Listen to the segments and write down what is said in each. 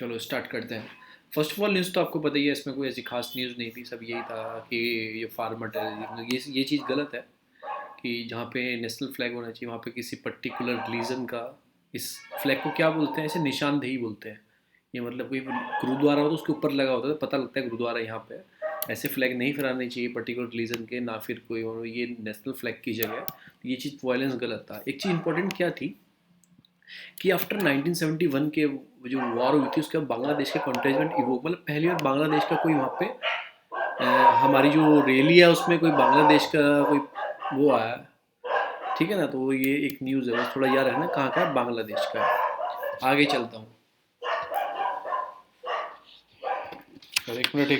चलो स्टार्ट करते हैं। फर्स्ट ऑफ ऑल न्यूज़ तो आपको पता ही है, इसमें कोई ऐसी खास न्यूज़ नहीं थी। सब यही था कि ये फार्मर टेररिज्म, ये चीज़ गलत है कि जहाँ पे नेशनल फ्लैग होना चाहिए वहाँ पे किसी पर्टिकुलर रिलीजन का, इस फ्लैग को क्या बोलते हैं, ऐसे निशानदेही बोलते हैं। ये मतलब कोई गुरुद्वारा हो तो उसके ऊपर लगा होता है तो पता लगता है गुरुद्वारा यहाँ पे है। ऐसे फ्लैग नहीं फहराने चाहिए पर्टिकुलर रिलीजन के, ना फिर कोई और, ये नेशनल फ्लैग की जगह है। तो ये चीज़ वायलेंस गलत था। एक चीज़ इंपॉर्टेंट क्या थी कि आफ्टर 1971 के जो वॉर हुई थी उसके बाद बांग्लादेश के कॉन्टेंजेंट इवोक, मतलब पहली बार बांग्लादेश का कोई वहाँ पे हमारी जो रैली है उसमें कोई बांग्लादेश का कोई वो आया। ठीक है ना, तो ये एक न्यूज़ है, बस थोड़ा याद रखना कहाँ का है, बांग्लादेश का है। आगे चलता हूँ। सर एक मिनट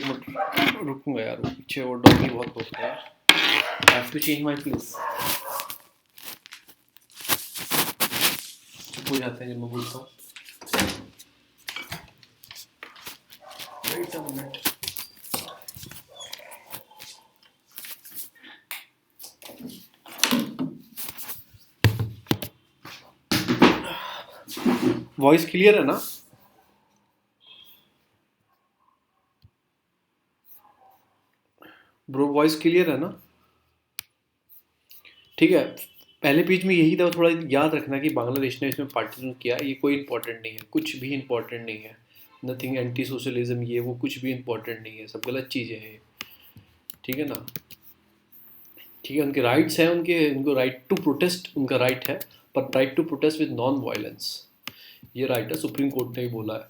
रुकूंगा यार, पीछे वो डॉगी बहुत बोलता है। I have to change my place. चुप हो जाते हैं जब मैं बोलता हूँ। Wait a minute. Voice clear है ना? ब्रो वॉइस क्लियर है ना? ठीक है। पहले पेज में यही था, थोड़ा याद रखना कि बांग्लादेश ने इसमें पार्टिसिपेट किया। ये कोई इंपॉर्टेंट नहीं है, कुछ भी इंपॉर्टेंट नहीं है। नथिंग एंटी सोशलिज्म, ये वो कुछ भी इंपॉर्टेंट नहीं है, सब गलत चीज़ें हैं। ठीक है ना? ठीक है, उनके राइट्स हैं, उनको राइट टू प्रोटेस्ट उनका राइट है, पर right to protest with non violence, ये राइट है, सुप्रीम कोर्ट ने भी बोला है।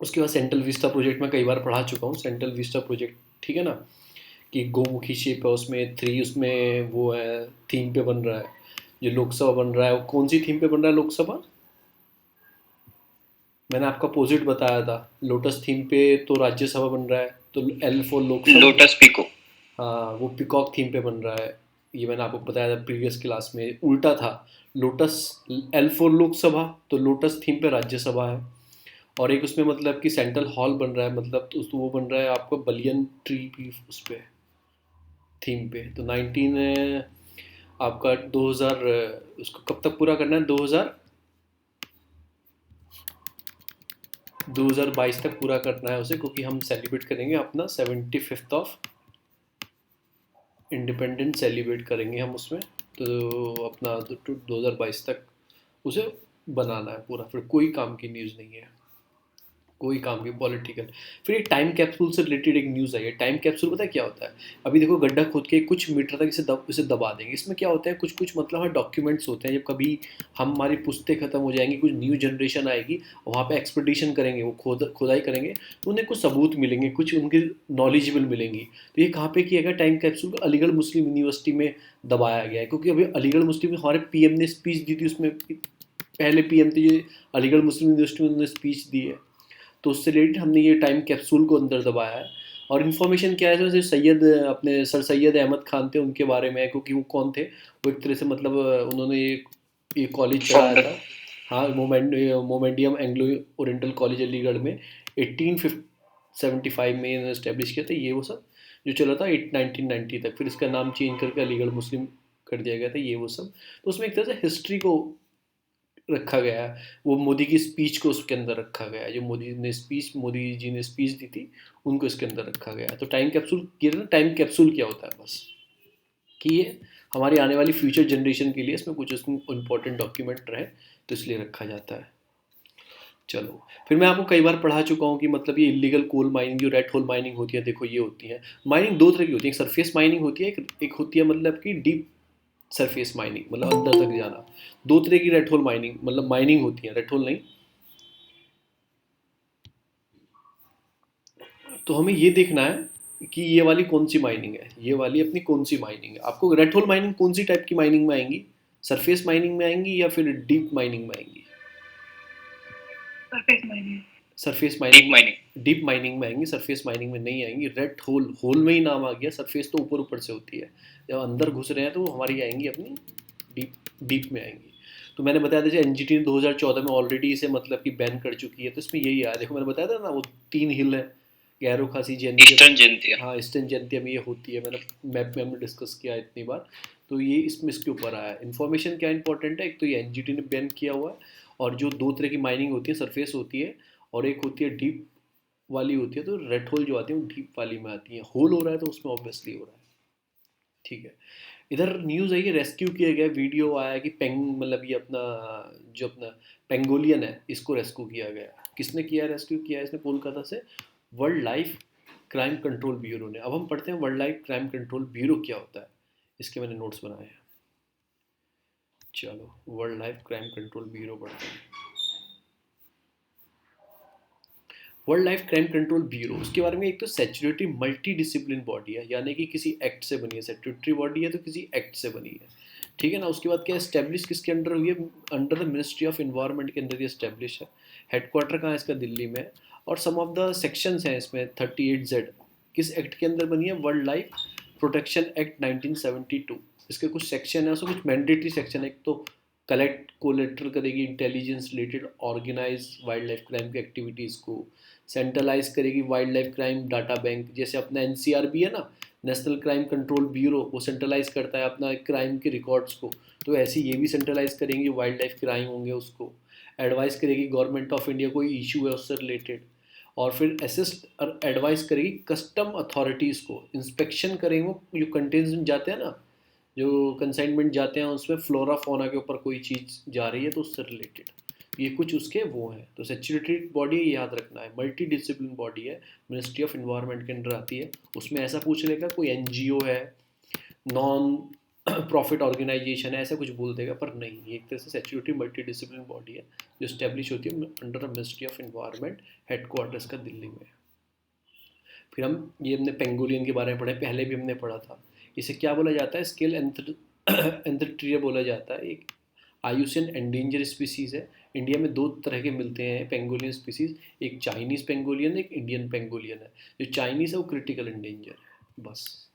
उसके बाद सेंट्रल विस्टा प्रोजेक्ट में कई बार पढ़ा चुका हूँ। सेंट्रल विस्टा प्रोजेक्ट, ठीक है ना, कि गोमुखी शेप है उसमें, थ्री उसमें वो है, थीम पे बन रहा है। जो लोकसभा बन रहा है वो कौन सी थीम पे बन रहा है लोकसभा? मैंने आपका अपोजिट बताया था, लोटस थीम पे तो राज्यसभा बन रहा है, तो एल फॉर लोकसभा, लोटस पिको। हाँ, वो पिकॉक थीम पे बन रहा है। ये मैंने आपको बताया था प्रीवियस क्लास में, उल्टा था। लोटस एल फॉर लोकसभा, तो लोटस थीम पे राज्यसभा है। और एक उसमें मतलब कि सेंट्रल हॉल बन रहा है, मतलब तो वो बन रहा है आपका बलियन ट्री की उस पे थीम पे। तो 19 आपका 2000, उसको कब तक पूरा करना है? 2022 तक पूरा करना है उसे, क्योंकि हम सेलिब्रेट करेंगे अपना 75th ऑफ इंडिपेंडेंस सेलिब्रेट करेंगे हम उसमें। तो अपना 2022 तक उसे बनाना है पूरा, फिर कोई काम की न्यूज़ नहीं है, कोई काम की पॉलिटिकल। फिर एक टाइम कैप्सूल से रिलेटेड एक न्यूज़ आई है। टाइम कैप्सूल पता है क्या होता है? अभी देखो, गड्ढा खोद के कुछ मीटर तक इसे दबा देंगे। इसमें क्या होता है, कुछ कुछ मतलब हमारे डॉक्यूमेंट्स होते हैं, जब कभी हमारी पुश्तें खत्म हो जाएंगी, कुछ न्यू जनरेशन आएगी, वहाँ पे एक्सपेडिशन करेंगे, वो खुदाई करेंगे, तो उन्हें कुछ सबूत मिलेंगे, कुछ उनके नॉलेजेबल मिलेंगी। तो ये कहाँ पे किया गया टाइम कैप्सूल? अलीगढ़ मुस्लिम यूनिवर्सिटी में दबाया गया है, क्योंकि अभी अलीगढ़ मुस्लिम में हमारे पीएम ने स्पीच दी थी, उसमें पहले पीएम थे ये, अलीगढ़ मुस्लिम यूनिवर्सिटी में उन्होंने स्पीच दी है। तो उससे रिलेटेड हमने ये टाइम कैप्सूल को अंदर दबाया है। और इन्फॉर्मेशन क्या है, जैसे सैयद, अपने सर सैयद अहमद खान थे, उनके बारे में है, क्योंकि वो कौन थे, वो एक तरह से मतलब उन्होंने ये कॉलेज चलाया था। हाँ, मोमेंडियम एंग्लो ओरिएंटल कॉलेज अलीगढ़ में 1875 में इन्होंने इस्टेब्लिश किया था। ये वो सब जो चला था 1990 तक, फिर इसका नाम चेंज करके अलीगढ़ मुस्लिम कर दिया गया था, ये वो सब। तो उसमें एक तरह से हिस्ट्री को रखा गया है, वो मोदी की स्पीच को उसके अंदर रखा गया है, जो मोदी जी ने स्पीच दी थी, उनको इसके अंदर रखा गया है। तो टाइम कैप्सूल, ये ना टाइम कैप्सूल क्या होता है, बस कि ये हमारी आने वाली फ्यूचर जनरेशन के लिए इसमें कुछ इंपॉर्टेंट डॉक्यूमेंट रहे, तो इसलिए रखा जाता है। चलो, फिर मैं आपको कई बार पढ़ा चुका हूँ कि मतलब ये इलीगल कोल माइनिंग, जो रेड होल माइनिंग होती है, देखो ये होती है। माइनिंग दो तरह की होती है, एक सरफेस माइनिंग होती है, एक होती है मतलब कि डीप सरफेस माइनिंग, मतलब अंदर तक जाना। दो तरह की रेड होल माइनिंग, मतलब माइनिंग होती है, रेड होल नहीं। तो हमें ये देखना है कि ये वाली कौन सी माइनिंग है, ये वाली अपनी कौन सी माइनिंग है। आपको रेड होल माइनिंग कौन सी टाइप की माइनिंग में आएंगी? सरफेस माइनिंग में आएंगी या फिर डीप माइनिंग में आएंगी? सरफेस माइनिंग, डीप माइनिंग में आएंगी, सरफेस माइनिंग में नहीं आएंगी। रेड होल, होल में ही नाम आ गया, सरफेस तो ऊपर ऊपर से होती है, जब अंदर घुस रहे हैं तो वो हमारी आएंगी अपनी डीप, डीप में आएंगी। तो मैंने बताया था, जैसे एनजीटी ने 2014 में ऑलरेडी इसे मतलब कि बैन कर चुकी है, तो इसमें यही आया। देखो मैंने बताया था ना, वो 3 हिल है, गैरो खासी जयंती, ईस्टर्न जयंती, हाँ ईस्टर्न जयंती में ये होती है, मैंने मैप में हमने डिस्कस किया इतनी बार। तो ये इसमें इसके ऊपर आया है। इन्फॉर्मेशन क्या इंपॉर्टेंट है, एक तो ये एनजीटी ने बैन किया हुआ है, और जो दो तरह की माइनिंग होती है, सरफेस होती है और एक होती है डीप वाली होती है, तो रेड होल जो आती है वो डीप वाली में आती है। होल हो रहा है तो उसमें ऑब्वियसली हो रहा है, ठीक है। इधर न्यूज़ है कि रेस्क्यू किया गया, वीडियो आया कि पेंग मतलब ये अपना जो अपना पेंगोलियन है इसको रेस्क्यू किया गया। किसने किया रेस्क्यू किया है इसने? कोलकाता से world life crime control bureau ने। अब हम पढ़ते हैं world life crime control bureau क्या होता है, इसके मैंने नोट्स बनाए हैं। चलो world life crime control bureau पढ़ते हैं। World life crime control bureau, उसके बारे में एक तो सेचुरेटरी मल्टी डिसिप्लिन बॉडी है, यानी कि किसी एक्ट से बनी है। सेचुरेटरी बॉडी है तो किसी एक्ट से बनी है, ठीक है ना। उसके बाद क्या स्टैब्लिश किसके अंडर हुई है? Under the ministry of environment के अंदर ये स्टैब्लिश है। हेडक्वार्टर कहाँ है इसका? दिल्ली में। और सम ऑफ द सेक्शंस हैं इसमें 38Z। किस एक्ट के अंदर बनी है? World life protection act 1972। इसके कुछ सेक्शन है, उसमें कुछ मैंडेटरी सेक्शन है। एक तो कलेक्ट कोलेक्टर करेगी intelligence related organise wild life crime की एक्टिविटीज़ को, सेंट्रलाइज करेगी wild life crime data bank. जैसे अपना NCRB है ना, नेशनल क्राइम कंट्रोल ब्यूरो, वो सेंट्रलाइज करता है अपना क्राइम के रिकॉर्ड्स को, तो ऐसे ये भी सेंट्रलाइज करेंगे वाइल्ड लाइफ क्राइम होंगे उसको। एडवाइस करेगी गवर्नमेंट ऑफ इंडिया, कोई इशू है उससे रिलेटेड। और फिर असिस्ट और एडवाइस करेगी कस्टम अथॉरिटीज़ को, इंस्पेक्शन करेंगे वो जो कंटेनमेंट जाते हैं ना, जो कंसाइनमेंट जाते हैं उसमें फ्लोरा फोना के ऊपर कोई चीज़ जा रही है तो उससे रिलेटेड ये कुछ उसके वो हैं। तो सेचुरेटरी बॉडी ये याद रखना है, मल्टी डिसिप्लिन बॉडी है, मिनिस्ट्री ऑफ इन्वायरमेंट के अंडर आती है। उसमें ऐसा पूछ लेगा कोई NGO है, नॉन प्रॉफिट ऑर्गेनाइजेशन है, ऐसा कुछ बोल देगा, पर नहीं, ये एक तरह से सेचुरेटरी मल्टी डिसिप्लिन बॉडी है जो स्टैब्लिश होती है under the ministry of environment, headquarters का दिल्ली में। फिर हम ये हमने पेंगोलियन के बारे में पढ़े, पहले भी हमने पढ़ा था। इसे क्या बोला जाता है? स्केल एंथ्रोट्रिया बोला जाता है। एक आयुसियन एंडेंजर स्पीसीज़ है। इंडिया में दो तरह के मिलते हैं पेंगोलियन स्पीसीज़, एक चाइनीज़ पेंगोलियन, एक इंडियन पेंगोलियन है। जो चाइनीज़ है वो क्रिटिकल एंडेंजर है, बस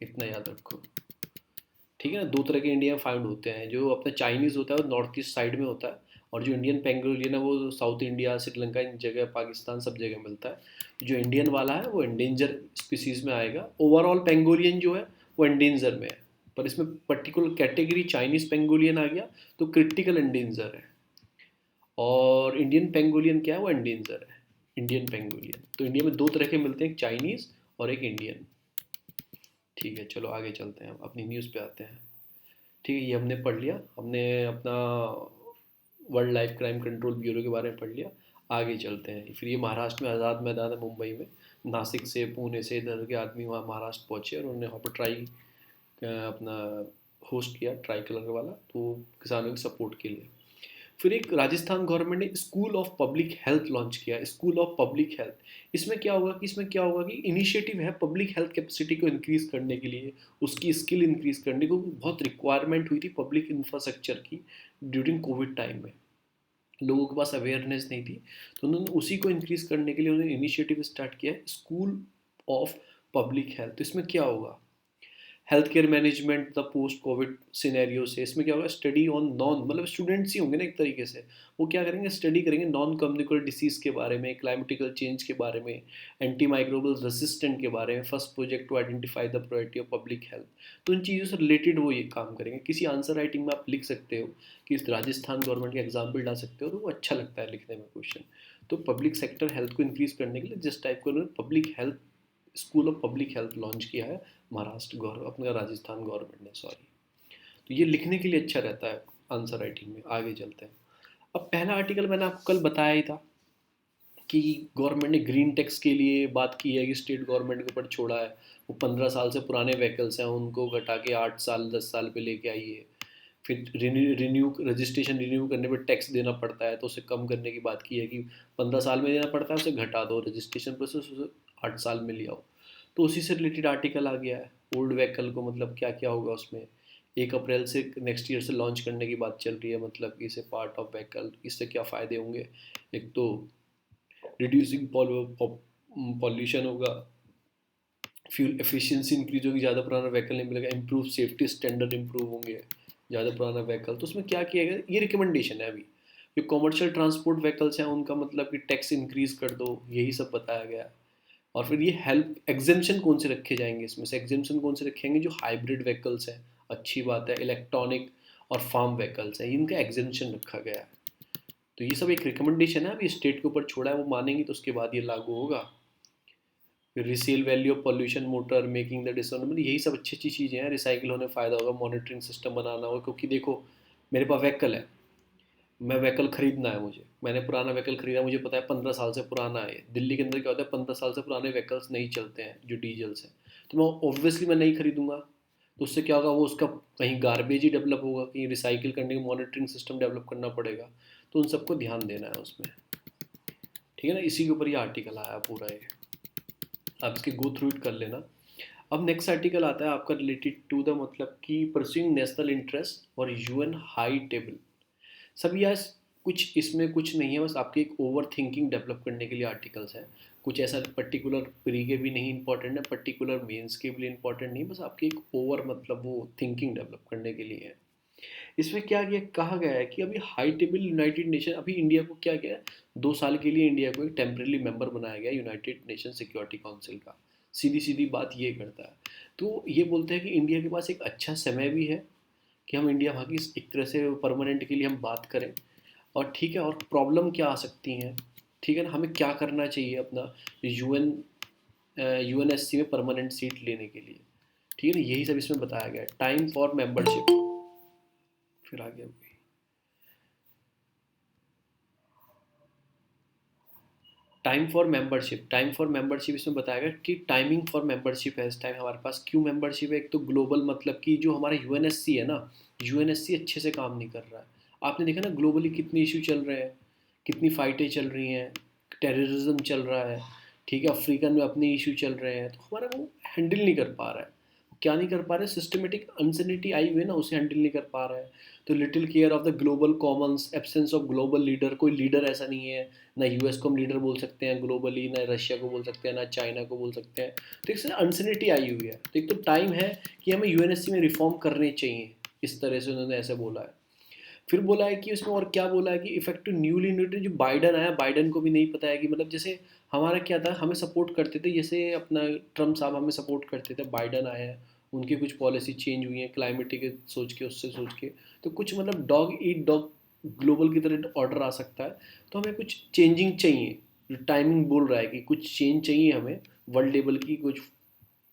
इतना याद रखो, ठीक है ना। दो तरह के इंडिया में फाउंड होते हैं। जो अपना चाइनीज़ होता है वो नॉर्थ ईस्ट साइड में होता है, और जो इंडियन पेंगोलियन है वो साउथ इंडिया, श्रीलंका, इन जगह, पाकिस्तान, सब जगह मिलता है। जो इंडियन वाला है वो एंडेंजर स्पीसीज़ में आएगा। ओवरऑल पेंगोलियन जो है वो एंडेंजर में है, पर इसमें पर्टिकुलर कैटेगरी चाइनीज़ पेंगोलियन आ गया तो क्रिटिकल एंडेंजर है। और इंडियन पेंगोलियन क्या है? वो एंडेंजर है, इंडियन पेंगोलियन। तो इंडिया में दो तरह के मिलते हैं, एक चाइनीज़ और एक इंडियन, ठीक है। चलो आगे चलते हैं, अपनी न्यूज़ पे आते हैं। ठीक है, ये हमने पढ़ लिया, हमने अपना world life crime control bureau के बारे में पढ़ लिया। आगे चलते हैं। फिर ये महाराष्ट्र में आज़ाद मैदान है मुंबई में, नासिक से, पुणे से, इधर के आदमी वहाँ महाराष्ट्र पहुँचे और उन्होंने वहाँ पर ट्राई अपना होस्ट किया, ट्राई कलर वाला, तो किसानों के सपोर्ट के लिए। फिर एक राजस्थान गवर्नमेंट ने school of public health launch किया, स्कूल ऑफ पब्लिक हेल्थ। इसमें क्या होगा कि इनिशिएटिव है पब्लिक हेल्थ कैपेसिटी को इंक्रीज़ करने के लिए, उसकी स्किल इंक्रीज़ करने को। बहुत रिक्वायरमेंट हुई थी पब्लिक इंफ्रास्ट्रक्चर की ड्यूरिंग कोविड टाइम में, लोगों के पास अवेयरनेस नहीं थी, तो उन्होंने उसी को इंक्रीज़ करने के लिए उन्होंने इनिशिएटिव स्टार्ट किया है, स्कूल ऑफ पब्लिक हेल्थ। तो इसमें क्या होगा? Health care management the post Covid scenario से। इसमें क्या होगा? स्टडी ऑन नॉन, मतलब स्टूडेंट्स ही होंगे ना एक तरीके से, वो क्या करेंगे? स्टडी करेंगे नॉन कम्युनिकेबल डिसीज़ के बारे में, क्लाइमेटिकल चेंज के बारे में, एंटी माइक्रोबल रेसिस्टेंट के बारे में। First project to identify the priority of public health. तो इन चीज़ों से रिलेटेड वो ये काम करेंगे। किसी आंसर राइटिंग में आप लिख सकते हो कि इस राजस्थान गवर्नमेंट का एग्जाम्पल डाल सकते हो, तो वो अच्छा लगता है लिखने में क्वेश्चन। तो पब्लिक सेक्टर हेल्थ को इंक्रीज़ करने के लिए जिस टाइप का उन्होंने public health, school of public health launch किया है महाराष्ट्र गवर्नमेंट, अपना राजस्थान गवर्नमेंट ने, सॉरी। तो ये लिखने के लिए अच्छा रहता है आंसर राइटिंग में। आगे चलते हैं। अब पहला आर्टिकल मैंने आपको कल बताया ही था कि गवर्नमेंट ने ग्रीन टैक्स के लिए बात की है कि स्टेट गवर्नमेंट के ऊपर छोड़ा है। वो 15 साल से पुराने व्हीकल्स हैं उनको घटा के 8 साल 10 साल पे लेके आई है। फिर रिन्यू रजिस्ट्रेशन रिन्यू करने पर टैक्स देना पड़ता है, तो उसे कम करने की बात की है कि 15 साल में देना पड़ता है, उसे घटा दो, रजिस्ट्रेशन प्रोसेस उसे 8 साल में ले आओ। तो उसी से रिलेटेड आर्टिकल आ गया है। ओल्ड व्हीकल को मतलब क्या क्या होगा उसमें, 1 अप्रैल से नेक्स्ट ईयर से लॉन्च करने की बात चल रही है, मतलब कि इसे पार्ट ऑफ व्हीकल, इससे क्या फ़ायदे होंगे? एक तो रिड्यूसिंग पॉल्यूशन होगा, फ्यूल एफिशिएंसी इंक्रीज होगी, ज़्यादा पुराना व्हीकल नहीं मिलेगा, इंप्रूव सेफ्टी स्टैंडर्ड इंप्रूव होंगे ज़्यादा पुराना व्हीकल। तो उसमें क्या किया गया? ये रिकमेंडेशन है अभी। जो कमर्शियल ट्रांसपोर्ट व्हीकल्स हैं उनका मतलब कि टैक्स इंक्रीज़ कर दो, यही सब बताया गया है। और फिर ये हेल्प एग्जेम्पशन कौन से रखे जाएंगे? इसमें से एग्जेम्पशन कौन से रखेंगे? जो हाइब्रिड व्हीकल्स हैं, अच्छी बात है, इलेक्ट्रॉनिक और फार्म व्हीकल्स हैं, इनका एग्जेम्पशन रखा गया है। तो ये सब एक रिकमेंडेशन है, अभी स्टेट के ऊपर छोड़ा है, वो मानेंगी तो उसके बाद ये लागू होगा। फिर resale value of pollution motor making the dishonour, यही सब अच्छी अच्छी चीज़ें हैं। रिसाइकिल होने फ़ायदा होगा, मॉनिटरिंग सिस्टम बनाना होगा, क्योंकि देखो मेरे पास व्हीकल है, मैं व्हीकल खरीदना है मुझे, मैंने पुराना व्हीकल खरीदा, मुझे पता है 15 साल से पुराना है। दिल्ली के अंदर क्या होता है, 15 साल से पुराने व्हीकल्स नहीं चलते हैं जो डीजल से, तो मैं ऑब्वियसली मैं नहीं खरीदूंगा। तो उससे क्या होगा, वो उसका कहीं गार्बेज ही डेवलप होगा, कहीं रिसाइकिल करने का मॉनिटरिंग सिस्टम डेवलप करना पड़ेगा। तो उन सबको ध्यान देना है उसमें, ठीक है ना। इसी के ऊपर ये आर्टिकल आया पूरा, ये आप इसके गो थ्रू इट कर लेना। अब नेक्स्ट आर्टिकल आता है आपका रिलेटेड टू द मतलब कि परस्यूइंग नेशनल इंटरेस्ट और यूएन हाई टेबल। सब यार कुछ इसमें कुछ नहीं है, बस आपकी एक ओवर थिंकिंग डेवलप करने के लिए आर्टिकल्स हैं। कुछ ऐसा पर्टिकुलर प्री के भी नहीं इंपॉर्टेंट है, पर्टिकुलर मेंस के भी इंपॉर्टेंट नहीं, बस आपकी एक ओवर मतलब वो थिंकिंग डेवलप करने के लिए है। इसमें क्या किया कहा गया है कि अभी हाई टेबल यूनाइटेड नेशन, अभी इंडिया को क्या गया है, 2 साल के लिए इंडिया को एक टेम्परेरी मेंबर बनाया गया यूनाइटेड नेशन सिक्योरिटी काउंसिल का। सीधी सीधी बात ये करता है। तो ये बोलते हैं कि इंडिया के पास एक अच्छा समय भी है कि हम इंडिया वहाँ की एक तरह से परमानेंट के लिए हम बात करें। और ठीक है, और प्रॉब्लम क्या आ सकती हैं, ठीक है ना, हमें क्या करना चाहिए अपना यूएन यूएनएससी में परमानेंट सीट लेने के लिए, ठीक है ना, यही सब इसमें बताया गया है। टाइम फॉर मेंबरशिप, फिर आगे टाइम फॉर मेंबरशिप इसमें बताया गया कि टाइमिंग फॉर मेंबरशिप है इस टाइम हमारे पास। क्यों मेंबरशिप है, एक तो ग्लोबल मतलब कि जो हमारा यूएनएससी है ना, यूएनएससी अच्छे से काम नहीं कर रहा है। आपने देखा ना ग्लोबली कितने इशू चल रहे हैं, कितनी फाइटें चल रही हैं, टेररिज्म चल रहा है, ठीक है, अफ्रीकन में अपने इशू चल रहे हैं, तो हमारा वो हैंडल नहीं कर पा रहा है। क्या नहीं कर पा रहे, सिस्टमेटिक अनसर्निटी आई हुई है ना, उसे हैंडल नहीं कर पा रहा है। तो little care of the global Commons, absence of global leader, कोई लीडर ऐसा नहीं है, ना यूएस को हम लीडर बोल सकते हैं ग्लोबली, ना रशिया को बोल सकते हैं, ना चाइना को बोल सकते हैं। तो इससे अनसर्निटी आई हुई है। तो एक तो टाइम है कि हमें यूएनएससी में रिफॉर्म करने चाहिए, इस तरह से उन्होंने ऐसे बोला है। फिर बोला है कि उसमें और क्या बोला है कि इफेक्टिव न्यूली इलेक्टेड जो बाइडन आया, बाइडन को भी नहीं पता है कि मतलब जैसे हमारा क्या था, हमें सपोर्ट करते थे, जैसे अपना ट्रम्प साहब हमें सपोर्ट करते थे, बाइडन आया है, उनकी कुछ पॉलिसी चेंज हुई है क्लाइमेट के सोच के, उससे सोच के। तो कुछ मतलब डॉग ईट डॉग ग्लोबल की तरह ऑर्डर आ सकता है। तो हमें कुछ चेंजिंग चाहिए, टाइमिंग बोल रहा है कि कुछ चेंज चाहिए हमें, वर्ल्ड लेवल की कुछ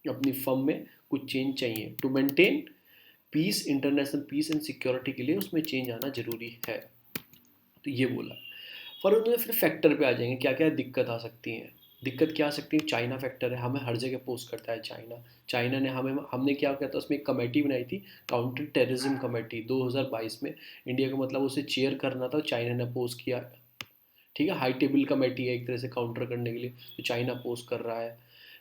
अपनी फर्म में कुछ चेंज चाहिए to maintain peace, international peace and security के लिए उसमें चेंज आना जरूरी है। तो ये बोला। पर उन्होंने फिर फैक्टर पे आ जाएंगे, क्या क्या दिक्कत आ सकती हैं। दिक्कत क्या आ सकती है, चाइना फैक्टर है, हमें हर जगह पोस्ट करता है चाइना। चाइना ने हमें, हमने क्या किया था उसमें एक कमेटी बनाई थी, काउंटर टेररिज्म कमेटी 2022 में। इंडिया को मतलब उसे चेयर करना था, चाइना ने अपोज किया, ठीक है। हाई टेबल कमेटी है एक तरह से काउंटर करने के लिए, तो चाइना अपोज कर रहा है।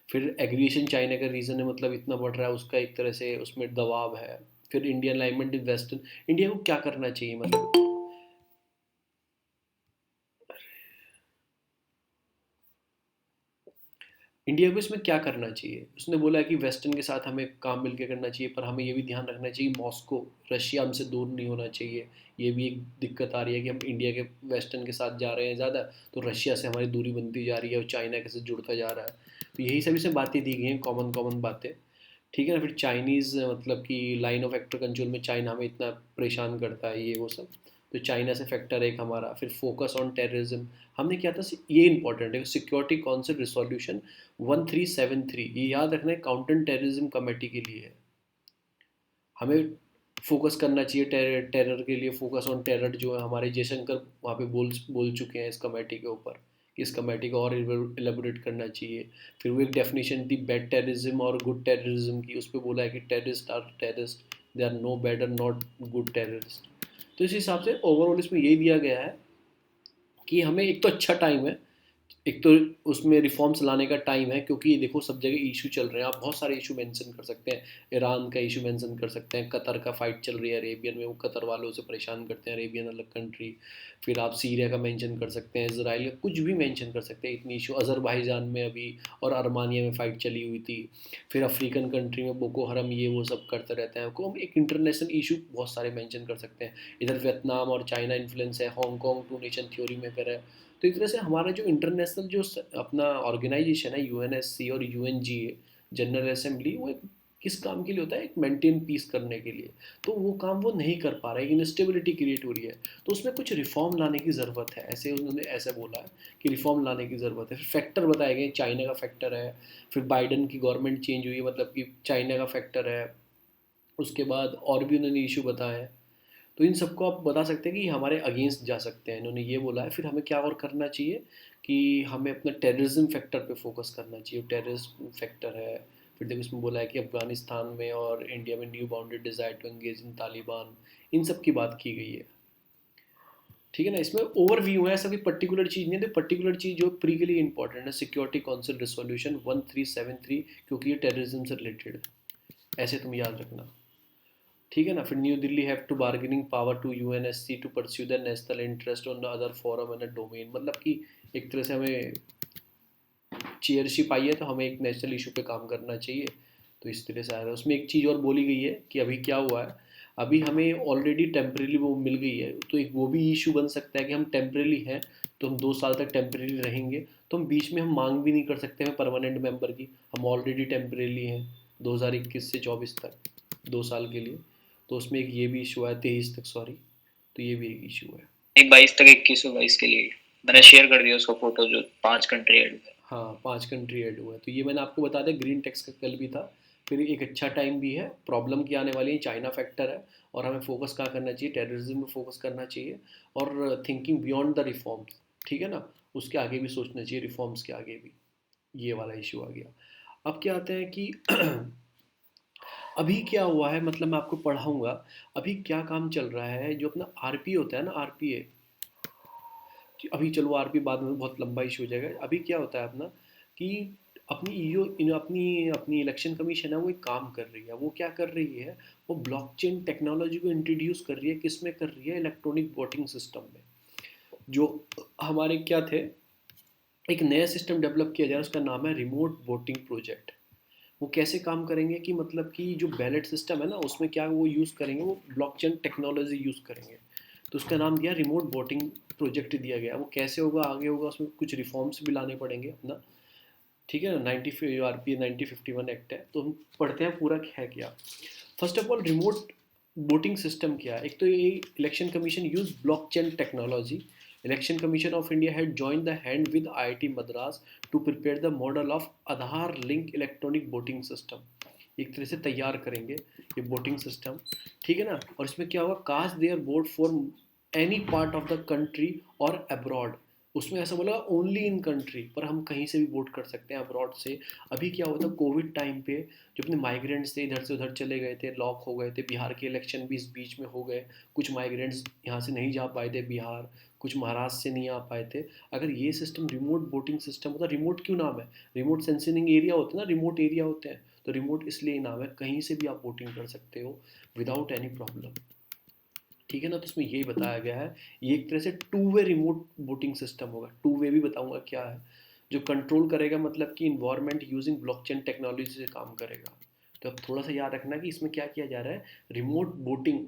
फिर एग्रीशन चाइना का रीज़न है, मतलब इतना बढ़ रहा है उसका, एक तरह से उसमें दबाव है। फिर Indian alignment in western, India को क्या करना चाहिए मतलब, इंडिया को इसमें क्या करना चाहिए। उसने बोला है कि वेस्टर्न के साथ हमें काम मिलकर करना चाहिए, पर हमें ये भी ध्यान रखना चाहिए मॉस्को, रशिया हमसे दूर नहीं होना चाहिए। ये भी एक दिक्कत आ रही है कि हम इंडिया के वेस्टर्न के साथ जा रहे हैं ज़्यादा, तो रशिया से हमारी दूरी बनती जा रही है और चाइना के साथ जुड़ता जा रहा है। तो यही सभी से बातें दी गई हैं, कॉमन कॉमन बातें, ठीक है ना। फिर चाइनीज़ मतलब कि लाइन ऑफ एक्टर कंट्रोल में चाइना हमें इतना परेशान करता है, ये वो सब। तो चाइना से फैक्टर एक हमारा। फिर फोकस ऑन टेररिज्म, हमने क्या था, ये इंपॉर्टेंट है, सिक्योरिटी काउंसिल रिसोल्यूशन 1373, ये याद रखना है, काउंटर टेररिज्म कमेटी के लिए है। हमें फोकस करना चाहिए टेरर के लिए, फोकस ऑन टेरर जो है, हमारे जयशंकर वहाँ पे बोल बोल चुके हैं इस कमेटी के ऊपर कि इस कमेटी को और एलेबोरेट करना चाहिए। फिर वो एक डेफिनेशन थी बैड टेररिज्म और गुड टेररिज्म की, उस पर बोला है कि terrorist are terrorist, they are no bad और नॉट गुड टेररिस्ट। तो इस हिसाब से ओवरऑल इसमें यही दिया गया है कि हमें एक तो अच्छा टाइम है, एक तो उसमें रिफॉर्म्स लाने का टाइम है, क्योंकि देखो सब जगह इशू चल रहे हैं, आप बहुत सारे इशू मेंशन कर सकते हैं। ईरान का इशू मेंशन कर सकते हैं, कतर का फाइट चल रही है अरेबियन में, वो कतर वालों से परेशान करते हैं, अरेबियन अलग कंट्री। फिर आप सीरिया का मेंशन कर सकते हैं, इसराइल का कुछ भी मेंशन कर सकते हैं, इतनी इशू अजरबैजान में अभी और आर्मानिया में फ़ाइट चली हुई थी। फिर अफ्रीकन कंट्री में बोको हरम ये वो सब करते रहते हैं, को हम एक इंटरनेशनल इशू बहुत सारे मेंशन कर सकते हैं। इधर वियतनाम और चाइना इन्फ्लुएंस है, हांगकॉन्ग टू नेशन थ्योरी में कर है। तो एक तरह से हमारा जो इंटरनेशनल जो अपना ऑर्गेनाइजेशन है यूएनएससी और यूएनजीए जनरल असेंबली, वो एक किस काम के लिए होता है? एक मेंटेन पीस करने के लिए। तो वो काम वो नहीं कर पा रहा है, इनस्टेबिलिटी क्रिएट हो रही है, तो उसमें कुछ रिफॉर्म लाने की ज़रूरत है, ऐसे उन्होंने ऐसा बोला है कि रिफॉर्म लाने की ज़रूरत है। फिर फैक्टर बताए गए, चाइना का फैक्टर है, फिर बाइडन की गवर्नमेंट चेंज हुई है, मतलब कि चाइना का फैक्टर है, उसके बाद और भी उन्होंने इशू बताए हैं। तो इन सबको आप बता सकते हैं कि हमारे अगेंस्ट जा सकते हैं, इन्होंने ये बोला है। फिर हमें क्या और करना चाहिए कि हमें अपना टेररिज्म फैक्टर पे फोकस करना चाहिए, टेररिज्म फैक्टर है। फिर देखो इसमें बोला है कि अफगानिस्तान में और इंडिया में new bounded desire to engage in Taliban, इन सब की बात की गई है। ठीक है ना, इसमें ओवरव्यू है, ऐसा कोई पर्टिकुलर चीज़ नहीं है। तो पर्टिकुलर चीज़ जो प्री के लिए इंपॉर्टेंट है, सिक्योरिटी काउंसिल रेजोल्यूशन 1373, क्योंकि ये टेररिज्म से रिलेटेड है, ऐसे तुम याद रखना। ठीक है ना। फिर New Delhi have to bargaining power to UNSC to pursue the national interest on the other forum and domain, मतलब कि एक तरह से हमें चेयरशिप आई है तो हमें एक नेशनल इशू पे काम करना चाहिए। तो इस तरह से आया था। उसमें एक चीज़ और बोली गई है कि अभी क्या हुआ है, अभी हमें ऑलरेडी टेम्परेली वो मिल गई है, तो एक वो भी इशू बन सकता है कि हम टेम्परेली हैं, तो हम 2 साल तक टेम्परेली रहेंगे, तो हम बीच में हम मांग भी नहीं कर सकते हैं परमानेंट मेंबर की, हम ऑलरेडी टेम्परेली हैं 2021 से 24 तक, 2 साल के लिए। तो उसमें एक ये भी इशू है, 23 तक सॉरी, तो ये भी एक इशू है। एक 22 तक 2122 के लिए मैंने शेयर कर दिया उसको फोटो, जो 5 कंट्री ऐड हुए। हाँ 5 कंट्री ऐड हुआ है, तो ये मैंने आपको बता दिया। ग्रीन टैक्स का कल भी था। फिर एक अच्छा टाइम भी है, प्रॉब्लम की आने वाली है, चाइना फैक्टर है, और हमें फोकस कहाँ करना चाहिए, टेररिज्म में फोकस करना चाहिए, और थिंकिंग बियॉन्ड द रिफॉर्म्स। ठीक है ना, उसके आगे भी सोचना चाहिए, रिफॉर्म्स के आगे भी। ये वाला इशू आ गया। अब क्या आते हैं कि अभी क्या हुआ है, मतलब मैं आपको पढ़ाऊंगा अभी क्या काम चल रहा है। जो अपना आरपीए होता है ना, आरपीए, अभी चलो आरपी बाद में बहुत लंबा इशू हो जाएगा। अभी क्या होता है अपना कि अपनी ईओ अपनी अपनी इलेक्शन कमीशन है, वो एक काम कर रही है। वो क्या कर रही है, वो ब्लॉकचेन टेक्नोलॉजी को इंट्रोड्यूस कर रही है। किस में कर रही है? इलेक्ट्रॉनिक वोटिंग सिस्टम में। जो हमारे क्या थे, एक नया सिस्टम डेवलप किया जा रहा है, उसका नाम है रिमोट वोटिंग प्रोजेक्ट। वो कैसे काम करेंगे कि मतलब कि जो बैलेट सिस्टम है ना, उसमें क्या वो यूज़ करेंगे, वो ब्लॉकचेन टेक्नोलॉजी यूज़ करेंगे। तो उसका नाम दिया रिमोट वोटिंग प्रोजेक्ट दिया गया। वो कैसे होगा, आगे होगा, उसमें कुछ रिफॉर्म्स भी लाने पड़ेंगे अपना। ठीक है ना, 90 RP 9051 एक्ट है, तो हम पढ़ते हैं पूरा है क्या। First of all, remote voting system क्या है? एक तो ये election commission use blockchain technology. Election commission of India had join the hand with IIT Madras to prepare the model of Aadhaar link electronic voting system. एक तरह से तैयार करेंगे ये वोटिंग सिस्टम। ठीक है ना, और इसमें क्या होगा, cast their vote for any part of the country और अब्रॉड। उसमें ऐसा बोला ओनली इन कंट्री, पर हम कहीं से भी वोट कर सकते हैं अब्रॉड से। अभी क्या हुआ था कोविड टाइम पे, जो अपने माइग्रेंट्स थे इधर से उधर चले गए थे, लॉक हो गए थे, बिहार के इलेक्शन भी इस बीच में हो गए। कुछ माइग्रेंट्स यहाँ से नहीं जा पाए थे बिहार, कुछ महाराष्ट्र से नहीं आ पाए थे। अगर ये सिस्टम रिमोट वोटिंग सिस्टम होता, रिमोट क्यों नाम है, रिमोट सेंसिंग एरिया होते हैं ना, रिमोट एरिया होते हैं, तो रिमोट इसलिए नाम है, कहीं से भी आप वोटिंग कर सकते हो विदाउट एनी प्रॉब्लम। ठीक है ना, तो इसमें यही बताया गया है। ये एक तरह से two way remote voting system होगा। टू वे भी बताऊंगा क्या है, जो कंट्रोल करेगा, मतलब कि इन्वायरमेंट यूजिंग ब्लॉकचेन टेक्नोलॉजी से काम करेगा। तो अब थोड़ा सा याद रखना कि इसमें क्या किया जा रहा है, रिमोट वोटिंग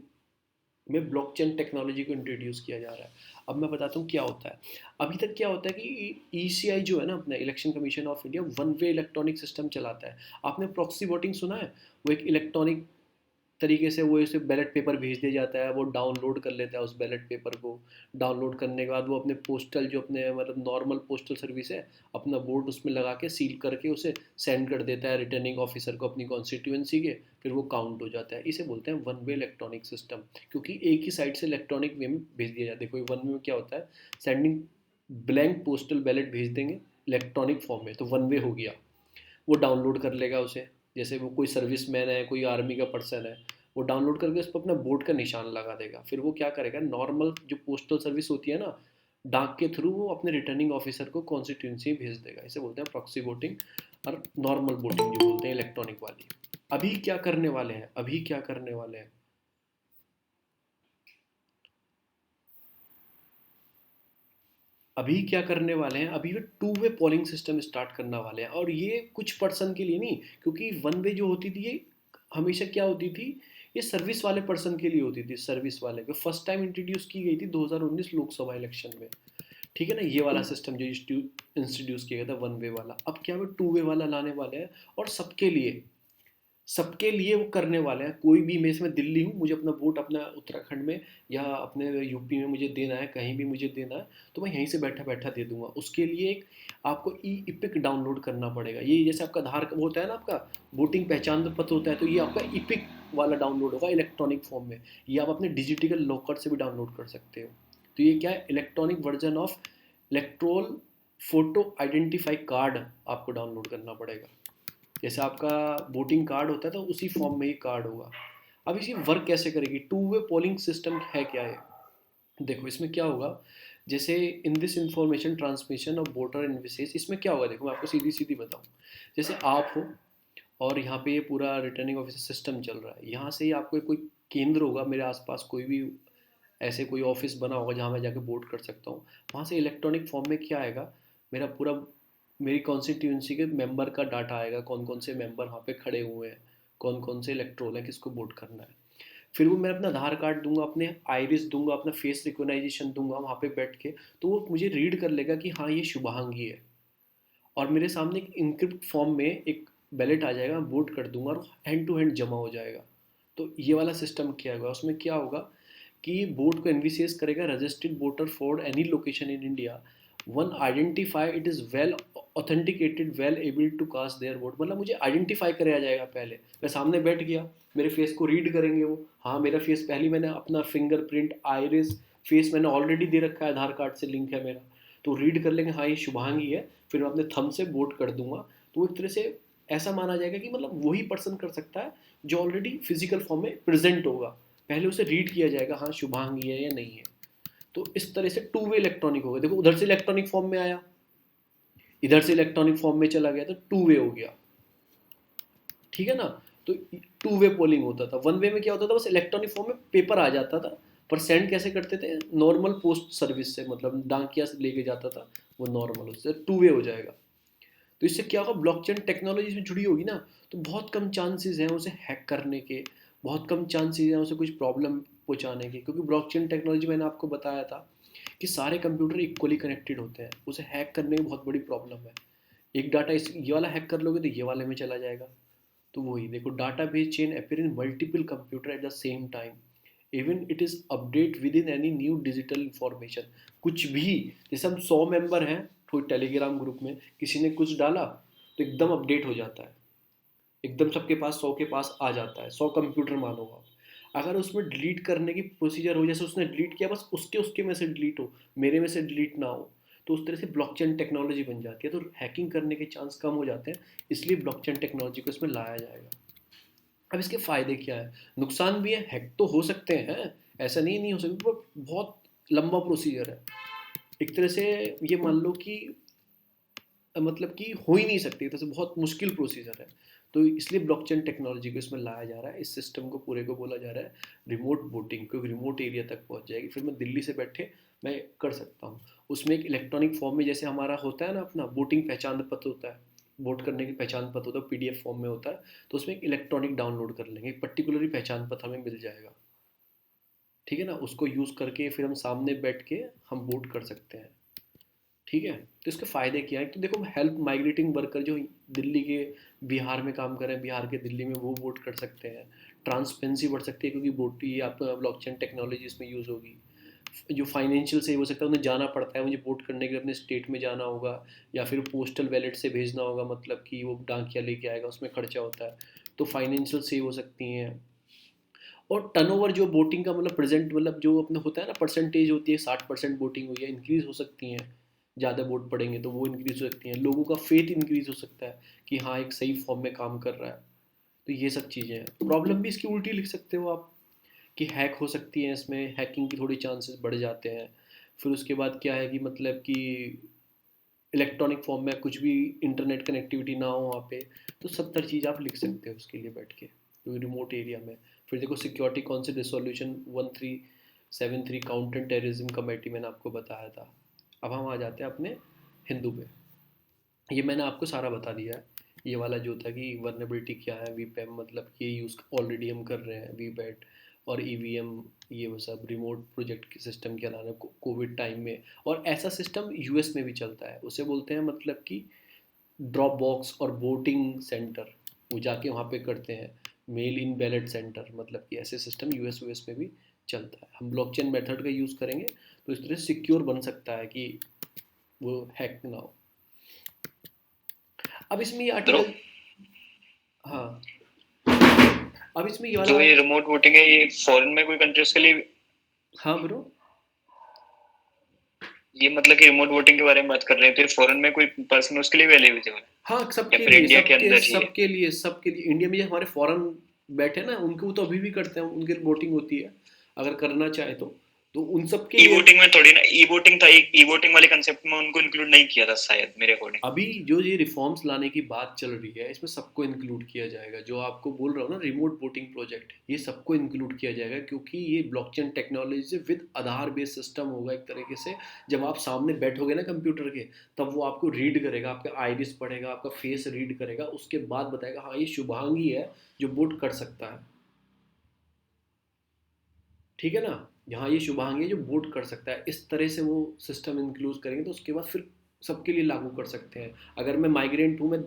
में ब्लॉकचेन टेक्नोलॉजी को इंट्रोड्यूस किया जा रहा है। अब मैं बताता हूँ क्या होता है। अभी तक क्या होता है कि ईसीआई जो है ना, अपना election commission of India, one way electronic system चलाता है। आपने प्रॉक्सी वोटिंग सुना है? वो एक इलेक्ट्रॉनिक तरीके से वो इसे बैलेट पेपर भेज दिया जाता है, वो डाउनलोड कर लेता है उस बैलेट पेपर को। डाउनलोड करने के बाद वो अपने पोस्टल, जो अपने मतलब नॉर्मल पोस्टल सर्विस है, अपना वोट उसमें लगा के सील करके उसे सेंड कर देता है रिटर्निंग ऑफिसर को अपनी कॉन्स्टिट्यूएंसी के। फिर वो काउंट हो जाता है। इसे बोलते हैं वन वे इलेक्ट्रॉनिक सिस्टम, क्योंकि एक ही साइड से इलेक्ट्रॉनिक वे में भेज दिया जाता है। कोई वन वे में क्या होता है, सेंडिंग ब्लैंक पोस्टल बैलेट भेज देंगे इलेक्ट्रॉनिक फॉर्म में, तो वन वे हो गया। वो डाउनलोड कर लेगा उसे, जैसे वो कोई सर्विस मैन है, कोई आर्मी का पर्सन है, वो डाउनलोड करके उस पर अपना वोट का निशान लगा देगा। फिर वो क्या करेगा, नॉर्मल जो पोस्टल सर्विस होती है ना, डाक के थ्रू वो अपने रिटर्निंग ऑफिसर को कॉन्स्टिट्यूंसी भेज देगा। इसे बोलते हैं प्रॉक्सी वोटिंग, और नॉर्मल वोटिंग जो बोलते हैं इलेक्ट्रॉनिक वाली। अभी क्या करने वाले हैं, अभी क्या करने वाले हैं, अभी क्या करने वाले हैं, अभी way two way polling system start करने वाले हैं। और ये कुछ पर्सन के लिए नहीं, क्योंकि वन वे जो होती थी, ये हमेशा क्या होती थी, ये सर्विस वाले पर्सन के लिए होती थी, सर्विस वाले को फर्स्ट टाइम इंट्रोड्यूस की गई थी 2019 लोकसभा इलेक्शन में। ठीक है ना, ये वाला सिस्टम जो इंट्रोड्यूस किया गया था वन वे वाला, अब क्या वो टू वे वाला लाने वाले हैं, और सबके लिए सबके लिए वो करने वाले हैं। कोई भी, मैं इसमें दिल्ली हूँ, मुझे अपना वोट अपना उत्तराखंड में या अपने यूपी में मुझे देना है, कहीं भी मुझे देना है, तो मैं यहीं से बैठा बैठा दे दूंगा। उसके लिए एक आपको ई इपिक डाउनलोड करना पड़ेगा। ये जैसे आपका आधार वो होता है ना, आपका वोटिंग पहचान पत्र होता है, तो ये आपका इपिक वाला डाउनलोड होगा इलेक्ट्रॉनिक फॉर्म में। ये आप अपने डिजिटल लॉकर से भी डाउनलोड कर सकते हो। तो ये क्या है, electronic version of electoral photo identify card आपको डाउनलोड करना पड़ेगा। जैसे आपका वोटिंग कार्ड होता है तो उसी फॉर्म में ही कार्ड होगा। अब इसी वर्क कैसे करेगी, टू वे पोलिंग सिस्टम है क्या है। देखो इसमें क्या होगा, जैसे in this information transmission of voter invoices, इसमें क्या होगा, देखो मैं आपको सीधी सीधी बताऊँ। जैसे आप हो और यहाँ पे ये पूरा रिटर्निंग ऑफिसर सिस्टम चल रहा है, यहाँ से ही आपको कोई केंद्र होगा मेरे आसपास, कोई भी ऐसे कोई ऑफिस बना होगा जहाँ मैं जाके वोट कर सकता हूँ। वहाँ से इलेक्ट्रॉनिक फॉर्म में क्या आएगा, मेरा पूरा मेरी कॉन्स्टिट्यूंसी के मेंबर का डाटा आएगा, कौन कौन से मेंबर वहाँ पे खड़े हुए हैं, कौन कौन से इलेक्ट्रोल हैं, किसको वोट करना है। फिर वो मैं अपना आधार कार्ड दूंगा, अपने आइरिस दूंगा, अपना फेस रिकोगनाइजेशन दूंगा वहाँ पे बैठ के, तो वो मुझे रीड कर लेगा कि हाँ ये शुभांगी है। और मेरे सामने एक इनक्रिप्ट फॉर्म में एक बैलेट आ जाएगा, वोट कर दूंगा और हैंड टू हैंड जमा हो जाएगा। तो ये वाला सिस्टम क्या होगा, उसमें क्या होगा कि बोर्ड को एनवीसीएस करेगा, registered voter for any location in India one identify it is well authenticated well able to cast their vote. मतलब मुझे आइडेंटिफाई कराया जाएगा, पहले मैं सामने बैठ गया, मेरे फेस को रीड करेंगे वो, हाँ मेरा फेस पहले मैंने अपना फिंगरप्रिंट आइरिस फेस मैंने ऑलरेडी दे रखा है, आधार कार्ड से लिंक है मेरा, तो रीड कर लेंगे हाँ ये शुभांगी है, फिर मैं अपने थंब से वोट कर दूंगा। तो एक तरह से ऐसा माना जाएगा कि मतलब वही पर्सन कर सकता है जो ऑलरेडी फिजिकल फॉर्म में प्रेजेंट होगा, पहले उसे रीड किया जाएगा हाँ शुभांगी है या नहीं है। तो इस तरह से टू वे इलेक्ट्रॉनिक होगा। देखो उधर से इलेक्ट्रॉनिक फॉर्म में आया, इधर से इलेक्ट्रॉनिक फॉर्म में चला गया, तो टू वे हो गया, ठीक है ना। तो टू वे पोलिंग होता था। वन वे में क्या होता था, बस इलेक्ट्रॉनिक फॉर्म में पेपर आ जाता था, पर सेंड कैसे करते थे, नॉर्मल पोस्ट सर्विस से, मतलब डाकिया से लेके जाता था वो नॉर्मल, उससे टू वे हो जाएगा। तो इससे क्या होगा, ब्लॉकचेन टेक्नोलॉजी इसमें जुड़ी होगी ना, तो बहुत कम चांसेस हैं उसे हैक करने के, बहुत कम चांसेस हैं उसे कुछ प्रॉब्लम पहुंचाने के, क्योंकि ब्लॉकचेन टेक्नोलॉजी मैंने आपको बताया था कि सारे कंप्यूटर इक्वली कनेक्टेड होते हैं, उसे हैक करने में बहुत बड़ी प्रॉब्लम है। एक डाटा इस ये वाला हैक कर लोगे तो ये वाले में चला जाएगा। तो वही देखो, data base chain appear in multiple computer at the same time, even it is update with in any new digital information. कुछ भी, जैसे हम 100 मेंबर हैं कोई टेलीग्राम ग्रुप में, किसी ने कुछ डाला तो एकदम अपडेट हो जाता है, एकदम सबके पास 100 के पास आ जाता है, 100 कंप्यूटर मानो आप। अगर उसमें डिलीट करने की प्रोसीजर हो, जैसे उसने डिलीट किया बस उसके उसके में से डिलीट हो, मेरे में से डिलीट ना हो, तो उस तरह से ब्लॉकचेन टेक्नोलॉजी बन जाती है, तो हैकिंग करने के चांस कम हो जाते हैं। इसलिए ब्लॉकचेन टेक्नोलॉजी को इसमें लाया जाएगा। अब इसके फ़ायदे क्या है, नुकसान भी है, हैक तो हो सकते हैं, ऐसा नहीं हो सकता, पर बहुत लंबा प्रोसीजर है। एक तरह से ये मान लो कि मतलब कि हो ही नहीं सकती, तो बहुत मुश्किल प्रोसीजर है। तो इसलिए ब्लॉकचेन टेक्नोलॉजी को इसमें लाया जा रहा है, इस सिस्टम को पूरे को बोला जा रहा है रिमोट वोटिंग, क्योंकि रिमोट एरिया तक पहुंच जाएगी, फिर मैं दिल्ली से बैठे मैं कर सकता हूँ। उसमें एक इलेक्ट्रॉनिक फॉर्म में, जैसे हमारा होता है ना अपना वोटिंग पहचान पत्र होता है, वोट करने की पहचान पत्र होता है, पीडीएफ फॉर्म में होता है, तो उसमें एक इलेक्ट्रॉनिक डाउनलोड कर लेंगे, पर्टिकुलरली पहचान पत्र हमें मिल जाएगा, ठीक है ना। उसको यूज़ करके फिर हम सामने बैठ के हम वोट कर सकते हैं, ठीक है। तो इसके फ़ायदे क्या है, तो देखो हेल्प माइग्रेटिंग वर्कर जो दिल्ली के बिहार में काम कर रहे हैं, बिहार के दिल्ली में, वो वोट कर सकते हैं। ट्रांसपेरेंसी बढ़ सकती है, क्योंकि वोट ये आपका ब्लॉकचेन टेक्नोलॉजी इसमें यूज़ होगी। जो फाइनेंशियल से हो सकता है, उन्हें जाना पड़ता है, मुझे वोट करने के लिए अपने स्टेट में जाना होगा, या फिर पोस्टल बैलेट से भेजना होगा, मतलब कि वो डाकिया लेके आएगा, उसमें खर्चा होता है, तो फाइनेंशियल सेव हो सकती हैं। और टर्नओवर जो वोटिंग का मतलब प्रेजेंट, मतलब जो अपना होता है ना, परसेंटेज होती है, 60% वोटिंग हुई है, इंक्रीज हो सकती हैं, ज़्यादा वोट पड़ेंगे तो वो इंक्रीज हो सकती हैं, लोगों का फेथ इंक्रीज हो सकता है कि हाँ एक सही फॉर्म में काम कर रहा है। तो ये सब चीज़ें हैं। प्रॉब्लम भी इसकी उल्टी लिख सकते हो आप, कि हैक हो सकती है, इसमें हैकिंग की थोड़ी चांसेस बढ़ जाते हैं। फिर उसके बाद क्या है कि मतलब कि इलेक्ट्रॉनिक फॉर्म में कुछ भी इंटरनेट कनेक्टिविटी ना हो वहाँ पे, तो 70 चीज़ आप लिख सकते हो उसके लिए बैठ के, क्योंकि रिमोट एरिया में। फिर देखो security council resolution 1373 counter terrorism committee मैंने आपको बताया था। अब हम आ जाते हैं अपने हिंदू पे। ये मैंने आपको सारा बता दिया है, ये वाला जो था कि वर्नेबिलिटी क्या है, वीपैम मतलब ये यूज़ ऑलरेडी हम कर रहे हैं, वीपैट और ईवीएम, ये वो सब रिमोट प्रोजेक्ट के सिस्टम के अलावा कोविड टाइम में। और ऐसा सिस्टम यूएस में भी चलता है, उसे बोलते हैं मतलब कि ड्रॉप बॉक्स और वोटिंग सेंटर, वो जाके वहाँ पे करते हैं। मेल इन बैलेट सेंटर, मतलब कि ऐसे सिस्टम यूएस में भी चलता है। हम ब्लॉकचेन मेथड का यूज़ करेंगे तो इस तरह सिक्योर बन सकता है कि वो हैक ना हो। अब इसमें ये ब्रो, आर्टिकल, हाँ, अब इसमें ये जो वाला, ये रिमोट वोटिंग है, ये फॉरेन में कोई कंट्रीज के लिए, हाँ ब्रो, ये मतलब कि रिमोट वोटिंग के बारे में बात कर रहे हैं, तो ये फॉरेन में कोई पर्सन उसके लिए भी एलिजिबल है हाँ या सबके फिर लिए, इंडिया के सबके अंदर ही है? सबके लिए, सबके लिए। इंडिया में जो हमारे फॉरेन बैठे ना, उनको वो तो अभी भी करते हैं, उनके वोटिंग होती है अगर करना चाहे तो उन सब के ई लिए। वोटिंग में थोड़ी ना, ई वोटिंग था, ई वोटिंग वाले कंसेप्ट में उनको इंक्लूड नहीं किया था शायद, मेरे अकॉर्डिंग। अभी जो ये रिफॉर्म्स लाने की बात चल रही है, इसमें सबको इंक्लूड किया जाएगा। जो आपको बोल रहा हूँ ना, रिमोट वोटिंग प्रोजेक्ट, ये सबको इंक्लूड किया जाएगा, क्योंकि ये ब्लॉकचेन टेक्नोलॉजी से विद आधार बेस्ड सिस्टम होगा एक तरीके से। जब आप सामने बैठोगे ना कंप्यूटर के, तब वो आपको रीड करेगा, आपका आइरिस पढ़ेगा, आपका फेस रीड करेगा, उसके बाद बताएगा हाँ ये शुभांगी है जो वोट कर सकता है। ठीक है ना, यहाँ ये शुभांगी है जो वोट कर सकता है। इस तरह से वो सिस्टम इंक्लूड करेंगे तो उसके बाद फिर सबके लिए लागू कर सकते हैं। अगर मैं माइग्रेंट हूँ, मैं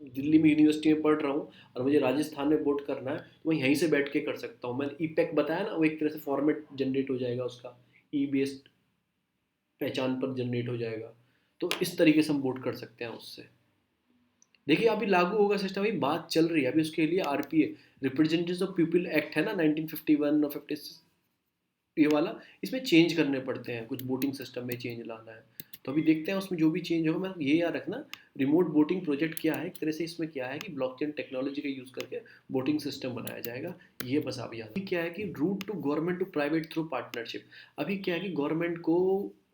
दिल्ली में यूनिवर्सिटी में पढ़ रहा हूँ और मुझे राजस्थान में वोट करना है, तो मैं यहीं से बैठ के कर सकता हूँ। मैंने ई पैक बताया ना, वो एक तरह से फॉर्मेट जनरेट हो जाएगा उसका, ई बेस्ड पहचान पर जनरेट हो जाएगा। तो इस तरीके से हम वोट कर सकते हैं उससे। देखिए अभी लागू होगा सिस्टम, अभी बात चल रही है, अभी उसके लिए RPA, representatives of people act है ना 1951 और 50, ये वाला, इसमें चेंज करने पड़ते हैं, कुछ वोटिंग सिस्टम में चेंज लाना है। तो अभी देखते हैं उसमें जो भी चेंज होगा। मैं ये याद रखना, रिमोट वोटिंग प्रोजेक्ट क्या है, एक तरह से इसमें क्या है कि ब्लॉकचेन टेक्नोलॉजी का यूज़ करके वोटिंग सिस्टम बनाया जाएगा। ये बस आप याद, क्या है कि route to government to private through partnership. अभी क्या है कि गवर्नमेंट को,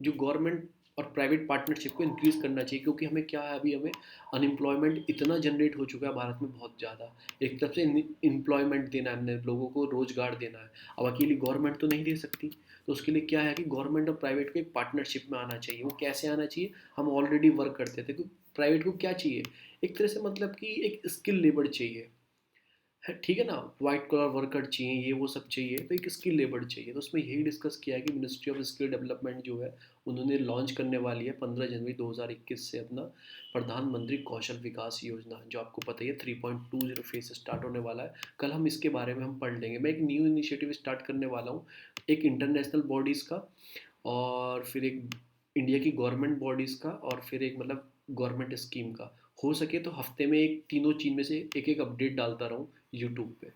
जो गवर्नमेंट और प्राइवेट पार्टनरशिप को इंक्रीज़ करना चाहिए, क्योंकि हमें क्या है, अभी हमें अनएम्प्लॉयमेंट इतना जनरेट हो चुका है भारत में बहुत ज़्यादा। एक तरफ से एम्प्लॉयमेंट देना है, हमने लोगों को रोज़गार देना है, अब अकेली गवर्नमेंट तो नहीं दे सकती। तो उसके लिए क्या है कि गवर्नमेंट और प्राइवेट को एक पार्टनरशिप में आना चाहिए। वो कैसे आना चाहिए, हम ऑलरेडी वर्क करते थे, क्योंकि प्राइवेट को क्या चाहिए, एक तरह से मतलब कि एक स्किल लेबर चाहिए है, ठीक है ना, वाइट कॉलर वर्कर चाहिए, ये वो सब चाहिए, तो एक स्किल लेबर चाहिए। तो उसमें यही डिस्कस किया है कि मिनिस्ट्री ऑफ स्किल डेवलपमेंट जो है, उन्होंने लॉन्च करने वाली है 15 जनवरी 2021 से अपना प्रधानमंत्री कौशल विकास योजना, जो आपको पता ही है 3.20 फेज से स्टार्ट होने वाला है। कल हम इसके बारे में हम पढ़ लेंगे। मैं एक न्यू इनिशिएटिव स्टार्ट करने वाला हूँ, एक इंटरनेशनल बॉडीज़ का, और फिर एक इंडिया की गवर्नमेंट बॉडीज़ का, और फिर एक मतलब गवर्नमेंट स्कीम का। हो सके तो हफ्ते में एक तीनों चीज़ में से एक एक अपडेट डालता रहूँ यूट्यूब पे,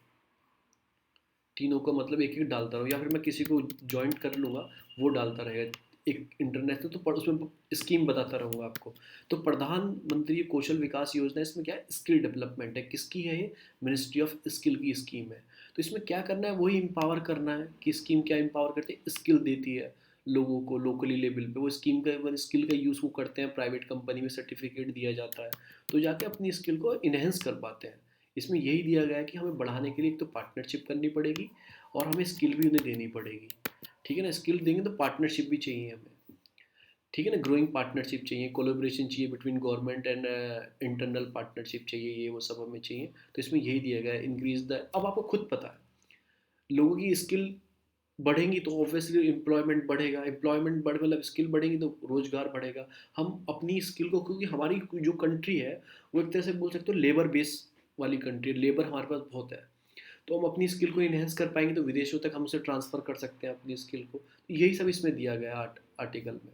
तीनों का मतलब एक एक डालता रहूँ, या फिर मैं किसी को ज्वाइंट कर लूँगा, वो डालता रहेगा एक इंटरनेशनल, तो उसमें स्कीम बताता रहूँगा आपको। तो प्रधानमंत्री कौशल विकास योजना, इसमें क्या है, स्किल डेवलपमेंट है। किसकी है ये, मिनिस्ट्री ऑफ स्किल की स्कीम है। तो इसमें क्या करना है, वही एम्पावर करना है। कि स्कीम क्या एम्पावर करती है, स्किल देती है लोगों को लोकली लेवल पे। वो स्कीम का स्किल का यूज़ वो करते हैं, प्राइवेट कंपनी में सर्टिफिकेट दिया जाता है, तो जाके अपनी स्किल को इन्हेंस कर पाते हैं। इसमें यही दिया गया है कि हमें बढ़ाने के लिए एक तो पार्टनरशिप करनी पड़ेगी, और हमें स्किल भी उन्हें देनी पड़ेगी। ठीक है ना, स्किल देंगे तो पार्टनरशिप भी चाहिए हमें। ठीक है ना, ग्रोइंग पार्टनरशिप चाहिए, कोलेब्रेशन चाहिए between government and internal partnership चाहिए, ये वो सब हमें चाहिए। तो इसमें यही दिया गया है, इंक्रीज द, अब आपको खुद पता है, लोगों की स्किल बढ़ेंगी तो ऑब्वियसली एम्प्लॉयमेंट बढ़ेगा, एम्प्लॉयमेंट बढ़ मतलब स्किल बढ़ेगी तो रोजगार बढ़ेगा। हम अपनी स्किल को, क्योंकि हमारी जो कंट्री है वो एक तरह से बोल सकते हो लेबर बेस वाली कंट्री, लेबर हमारे पास बहुत है। तो हम अपनी स्किल को इन्हेंस कर पाएंगे तो विदेशों तक हम उसे ट्रांसफ़र कर सकते हैं अपनी स्किल को। तो यही सब इसमें दिया गया है आर्टिकल में,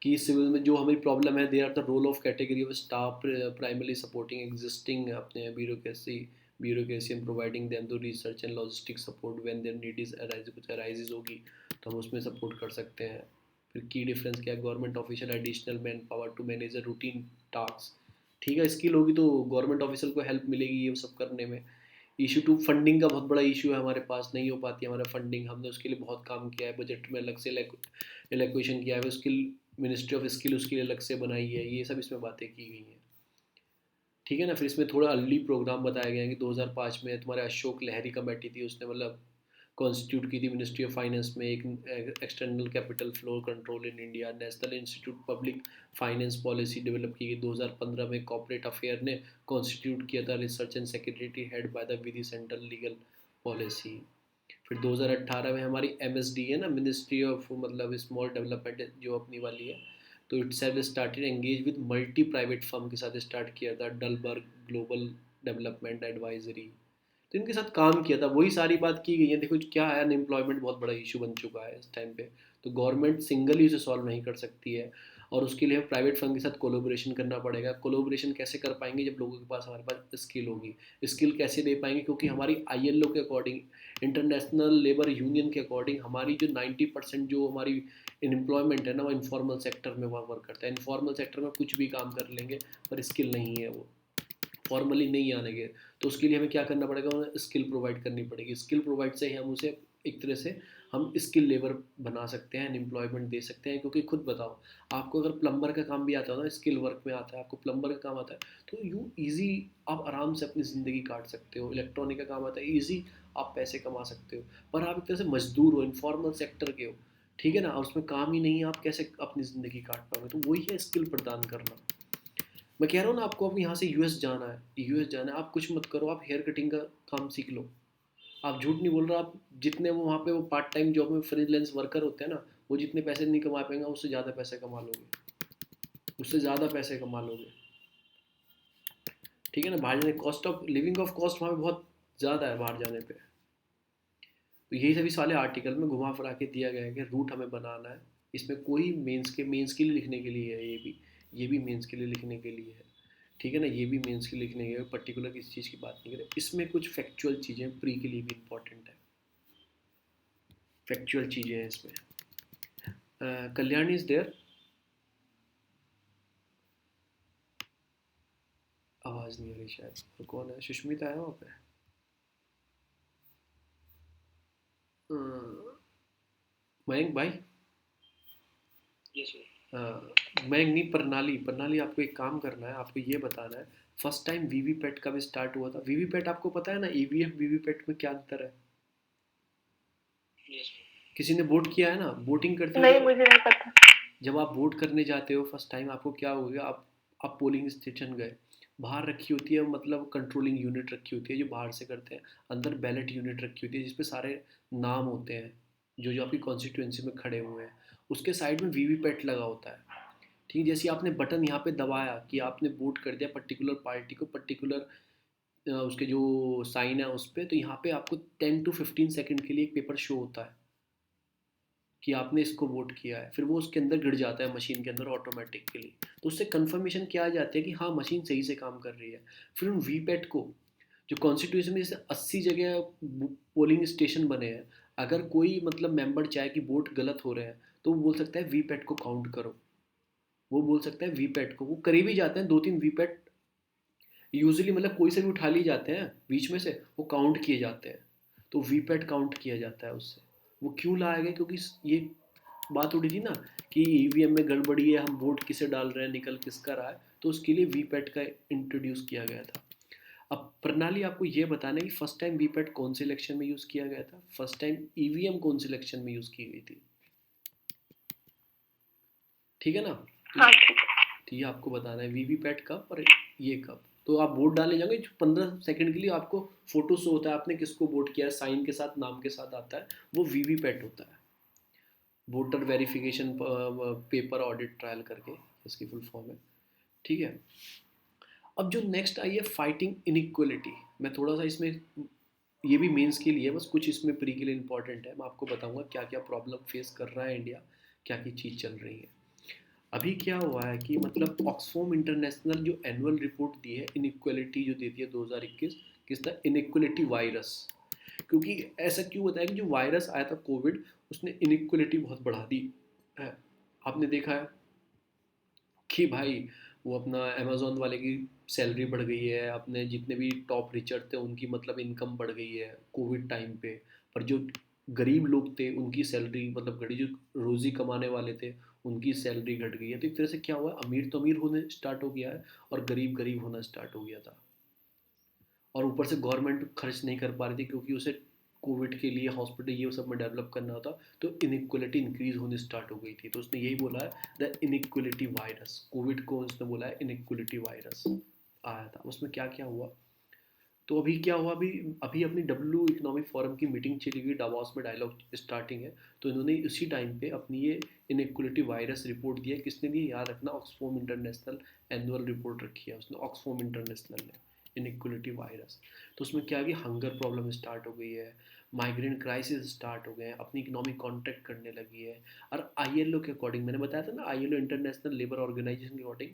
कि सिविल में जो हमें प्रॉब्लम है, they are the role of category of staff primary supporting existing अपने bureaucracy and providing them to research and logistic support when there need is arise, कुछ अराइजेज होगी तो हम उसमें सपोर्ट कर सकते हैं। फिर की डिफरेंस क्या है, government official additional man power to manage a routine task. ठीक है, स्किल होगी तो गवर्नमेंट ऑफिसर को हेल्प मिलेगी ये सब करने में। इशू टू फंडिंग का बहुत बड़ा इशू है, हमारे पास नहीं हो पाती हमारा फंडिंग, हमने उसके लिए बहुत काम किया है, बजट में अलग से एलोकेशन किया है, स्किल मिनिस्ट्री ऑफ स्किल उसके लिए अलग से बनाई है, ये सब इसमें बातें की गई हैं। ठीक है ना, फिर इसमें थोड़ा अर्ली प्रोग्राम बताया गया है कि 2005 में तुम्हारे अशोक लहरी कमेटी थी, उसने मतलब कॉन्स्टिट्यूट की थी मिनिस्ट्री ऑफ फाइनेंस में एक external capital flow control in India. National institute public finance policy develop की गई 2015 में। कॉर्पोरेट अफेयर ने कॉन्स्टिट्यूट किया था research and secretary head by the Vidhi central legal policy. फिर 2018 में हमारी MSD है ना, मिनिस्ट्री ऑफ मतलब स्मॉल डेवलपमेंट जो अपनी वाली है, तो it self started engage with multi private firm के साथ स्टार्ट किया था, डलबर्ग ग्लोबल डेवलपमेंट एडवाइजरी, तो इनके साथ काम किया था, वही सारी बात की गई है। देखो क्या है, अनएम्प्लॉयमेंट बहुत बड़ा इशू बन चुका है इस टाइम पे, तो गवर्नमेंट सिंगली उसे सॉल्व नहीं कर सकती है, और उसके लिए प्राइवेट फर्म के साथ कोलोब्रेशन करना पड़ेगा। कोलोब्रेशन कैसे कर पाएंगे, जब लोगों के पास, हमारे पास स्किल होगी। स्किल कैसे दे पाएंगे, क्योंकि हमारी ILO के अकॉर्डिंग, इंटरनेशनल लेबर यूनियन के अकॉर्डिंग, हमारी जो 90% जो हमारी अनएम्प्लॉयमेंट है ना, वो इनफॉर्मल सेक्टर में वहाँ वर्क करता है। इनफॉर्मल सेक्टर में कुछ भी काम कर लेंगे, पर स्किल नहीं है, वो फॉर्मली नहीं आने के, तो उसके लिए हमें क्या करना पड़ेगा, उन्हें स्किल प्रोवाइड करनी पड़ेगी। स्किल प्रोवाइड से ही हम उसे एक तरह से हम स्किल लेबर बना सकते हैं, एम्प्लॉयमेंट दे सकते हैं। क्योंकि खुद बताओ, आपको अगर प्लम्बर का काम भी आता है ना, स्किल वर्क में आता है, आपको प्लम्बर का काम आता है, तो यू ईजी आप आराम से अपनी ज़िंदगी काट सकते हो। इलेक्ट्रॉनिक का काम आता है, ईजी आप पैसे कमा सकते हो। पर आप एक तरह से मजदूर हो, इनफॉर्मल सेक्टर के हो, ठीक है ना, और उसमें काम ही नहीं है, आप कैसे अपनी ज़िंदगी काट पाओगे। तो वही है स्किल प्रदान करना। मैं कह रहा हूँ ना, आपको अब यहाँ से यूएस जाना है, यूएस जाना है, आप कुछ मत करो, आप हेयर कटिंग का काम सीख लो। आप झूठ नहीं बोल रहा, आप जितने वो वहाँ पे वो पार्ट टाइम जॉब में फ्रीलांस वर्कर होते हैं ना, वो जितने पैसे नहीं कमा पाएंगे, उससे ज़्यादा पैसे कमा लोगे, उससे ज़्यादा पैसे कमा लोगे। ठीक है ना, बाहर जाने cost of living of cost वहाँ पे बहुत ज़्यादा है बाहर जाने पे। तो यही सभी साले आर्टिकल में घुमा फिरा के दिया गया है कि रूट हमें बनाना है। इसमें कोई मेंस के लिए लिखने के लिए है, ये भी मेंस के लिए लिखने के लिए है। ठीक है ना, ये भी मेंस के लिए लिखने के लिए, पर्टिकुलर किसी चीज़ की बात नहीं करें। इसमें कुछ फैक्चुअल चीज़ें प्री के लिए भी इंपॉर्टेंट है, फैक्चुअल चीज़ें हैं इसमें। कल्याणी इज देयर, आवाज़ नहीं आ रही शायद, और कौन है, सुष्मिता है वहाँ पे? मयंक भाई, यस मयंक नहीं, प्रणाली, प्रणाली, आपको एक काम करना है, आपको ये बताना है, फर्स्ट टाइम वीवीपैट कब स्टार्ट हुआ था। वीवीपैट आपको पता है ना, ईवीएम वीवीपैट में क्या अंतर है? यस किसी ने वोट किया है ना, वोटिंग करते हो नहीं, जब, मुझे नहीं पता। जब आप वोट करने जाते हो फर्स्ट टाइम, आपको क्या होगा, आप पोलिंग स्टेशन गए, बाहर रखी होती है, मतलब कंट्रोलिंग यूनिट रखी होती है जो बाहर से करते हैं, अंदर बैलेट यूनिट रखी होती है जिसपे सारे नाम होते हैं, जो जो आपकी कॉन्स्टिट्यूएंसी में खड़े हुए हैं। उसके साइड में वीवीपैट लगा होता है। ठीक है, जैसे आपने बटन यहाँ पे दबाया कि आपने वोट कर दिया पर्टिकुलर पार्टी को, पर्टिकुलर उसके जो साइन है उस पर, तो यहाँ पे आपको 10 to 15 सेकंड के लिए एक पेपर शो होता है कि आपने इसको वोट किया है। फिर वो उसके अंदर गिर जाता है मशीन के अंदर ऑटोमेटिकली, तो उससे कंफर्मेशन क्या आ जाती है कि हाँ मशीन सही से काम कर रही है। फिर उन वीपैट को, जो कॉन्स्टिट्यूशन में जैसे 80 जगह पोलिंग स्टेशन बने हैं, अगर कोई मतलब मेंबर चाहे कि वोट गलत हो रहे हैं, तो वो बोल सकता है वीपैट को काउंट करो। वो बोल सकता है वीपैट को, वो करीब ही जाते हैं, 2-3 वीपैट यूजुअली, मतलब कोई से भी उठा लिए जाते हैं बीच में से, वो काउंट किए जाते हैं। तो वीपैट काउंट किया जाता है उससे। वो क्यों लाया गया, क्योंकि ये बात उठी थी ना कि ईवीएम में गड़बड़ी है, हम वोट किसे डाल रहे हैं, निकल किसका रहा है, तो उसके लिए वीपैट का इंट्रोड्यूस किया गया था। अब प्रणाली, आपको ये बताना है कि फर्स्ट टाइम वीपैट कौन से इलेक्शन में यूज़ किया गया था, फर्स्ट टाइम ईवीएम कौन से इलेक्शन में यूज़ की गई थी। ठीक है ना, हाँ, ठीक है। तो ये आपको बताना है वीवीपैट कब और ये कब। तो आप वोट डालने जाओगे, 15 सेकंड के लिए आपको फोटो शो होता है, आपने किसको वोट किया है, साइन के साथ, नाम के साथ आता है, वो वीवीपैट होता है, voter verification paper audit trial करके, इसकी फुल फॉर्म है। ठीक है, अब जो नेक्स्ट आई है फाइटिंग इनइक्वलिटी। मैं थोड़ा सा इसमें, ये भी मेंस के लिए, बस कुछ इसमें प्री के लिए इंपॉर्टेंट है, मैं आपको बताऊंगा क्या क्या प्रॉब्लम फेस कर रहा है इंडिया, क्या क्या चीज़ चल रही है। अभी क्या हुआ है कि मतलब ऑक्सफोम इंटरनेशनल जो एनुअल रिपोर्ट दी है इनइक्वलिटी जो देती है 2021, किसका, इनइक्वलिटी वायरस। क्योंकि ऐसा क्यों बताया कि जो वायरस आया था कोविड, उसने इनइक्वलिटी बहुत बढ़ा दी है। आपने देखा है कि भाई वो अपना अमेजोन वाले की सैलरी बढ़ गई है, अपने जितने भी टॉप रिचर थे उनकी मतलब इनकम बढ़ गई है कोविड टाइम पे। पर जो गरीब लोग थे उनकी सैलरी मतलब घटी, जो रोज़ी कमाने वाले थे उनकी सैलरी घट गई है। तो एक तरह से क्या हुआ, अमीर तो अमीर होने स्टार्ट हो गया है और गरीब गरीब होना स्टार्ट हो गया था। और ऊपर से गवर्नमेंट खर्च नहीं कर पा रही थी क्योंकि उसे कोविड के लिए हॉस्पिटल ये सब में डेवलप करना होता, तो इनइक्वलिटी इंक्रीज होनी स्टार्ट हो गई थी। तो उसने यही बोला है द इनइक्वलिटी वायरस, कोविड को उसने बोला है इनइक्वलिटी वायरस आया था। उसमें क्या क्या हुआ, तो अभी क्या हुआ, अभी अभी अपनी डब्ल्यू इकोनॉमिक फोरम की मीटिंग चली गई डावोस में, डायलॉग स्टार्टिंग है, तो इन्होंने उसी टाइम पे अपनी ये इनइक्वलिटी वायरस रिपोर्ट दिया। किसने दी, याद रखना, ऑक्सफोम इंटरनेशनल एनुअल रिपोर्ट रखी है उसने, ऑक्सफोम इंटरनेशनल ने। Inequality virus. तो उसमें क्या है कि हंगर प्रॉब्लम स्टार्ट हो गई है, माइग्रेंट क्राइसिस स्टार्ट हो गए हैं, अपनी इकोनॉमिक कॉन्ट्रैक्ट करने लगी है। और आईएलओ के अकॉर्डिंग, मैंने बताया था ना, आईएलओ इंटरनेशनल लेबर ऑर्गेनाइजेशन के अकॉर्डिंग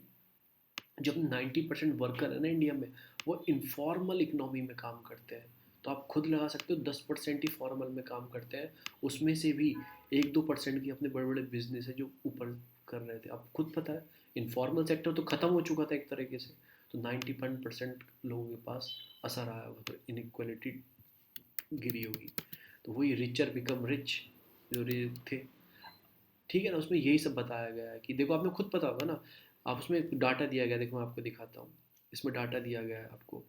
जब 90% वर्कर है ना इंडिया में, वो इनफॉर्मल इकोनॉमी में काम करते हैं। तो आप खुद लगा सकते हो 10% ही फॉर्मल में काम करते हैं, उसमें से भी 1-2% की अपने बड़े बड़े बिजनेस है जो ऊपर कर रहे थे। आपको खुद पता है इनफॉर्मल सेक्टर तो ख़त्म हो चुका था एक तरीके से, तो 91% लोगों के पास असर आया होगा, तो इनक्वलिटी गिरी होगी। तो वही रिचर बिकम रिच जो थे, ठीक है ना, उसमें यही सब बताया गया है कि देखो, आपने खुद पता होगा ना, आप उसमें डाटा दिया गया, देखो मैं आपको दिखाता हूँ, इसमें डाटा दिया गया है आपको।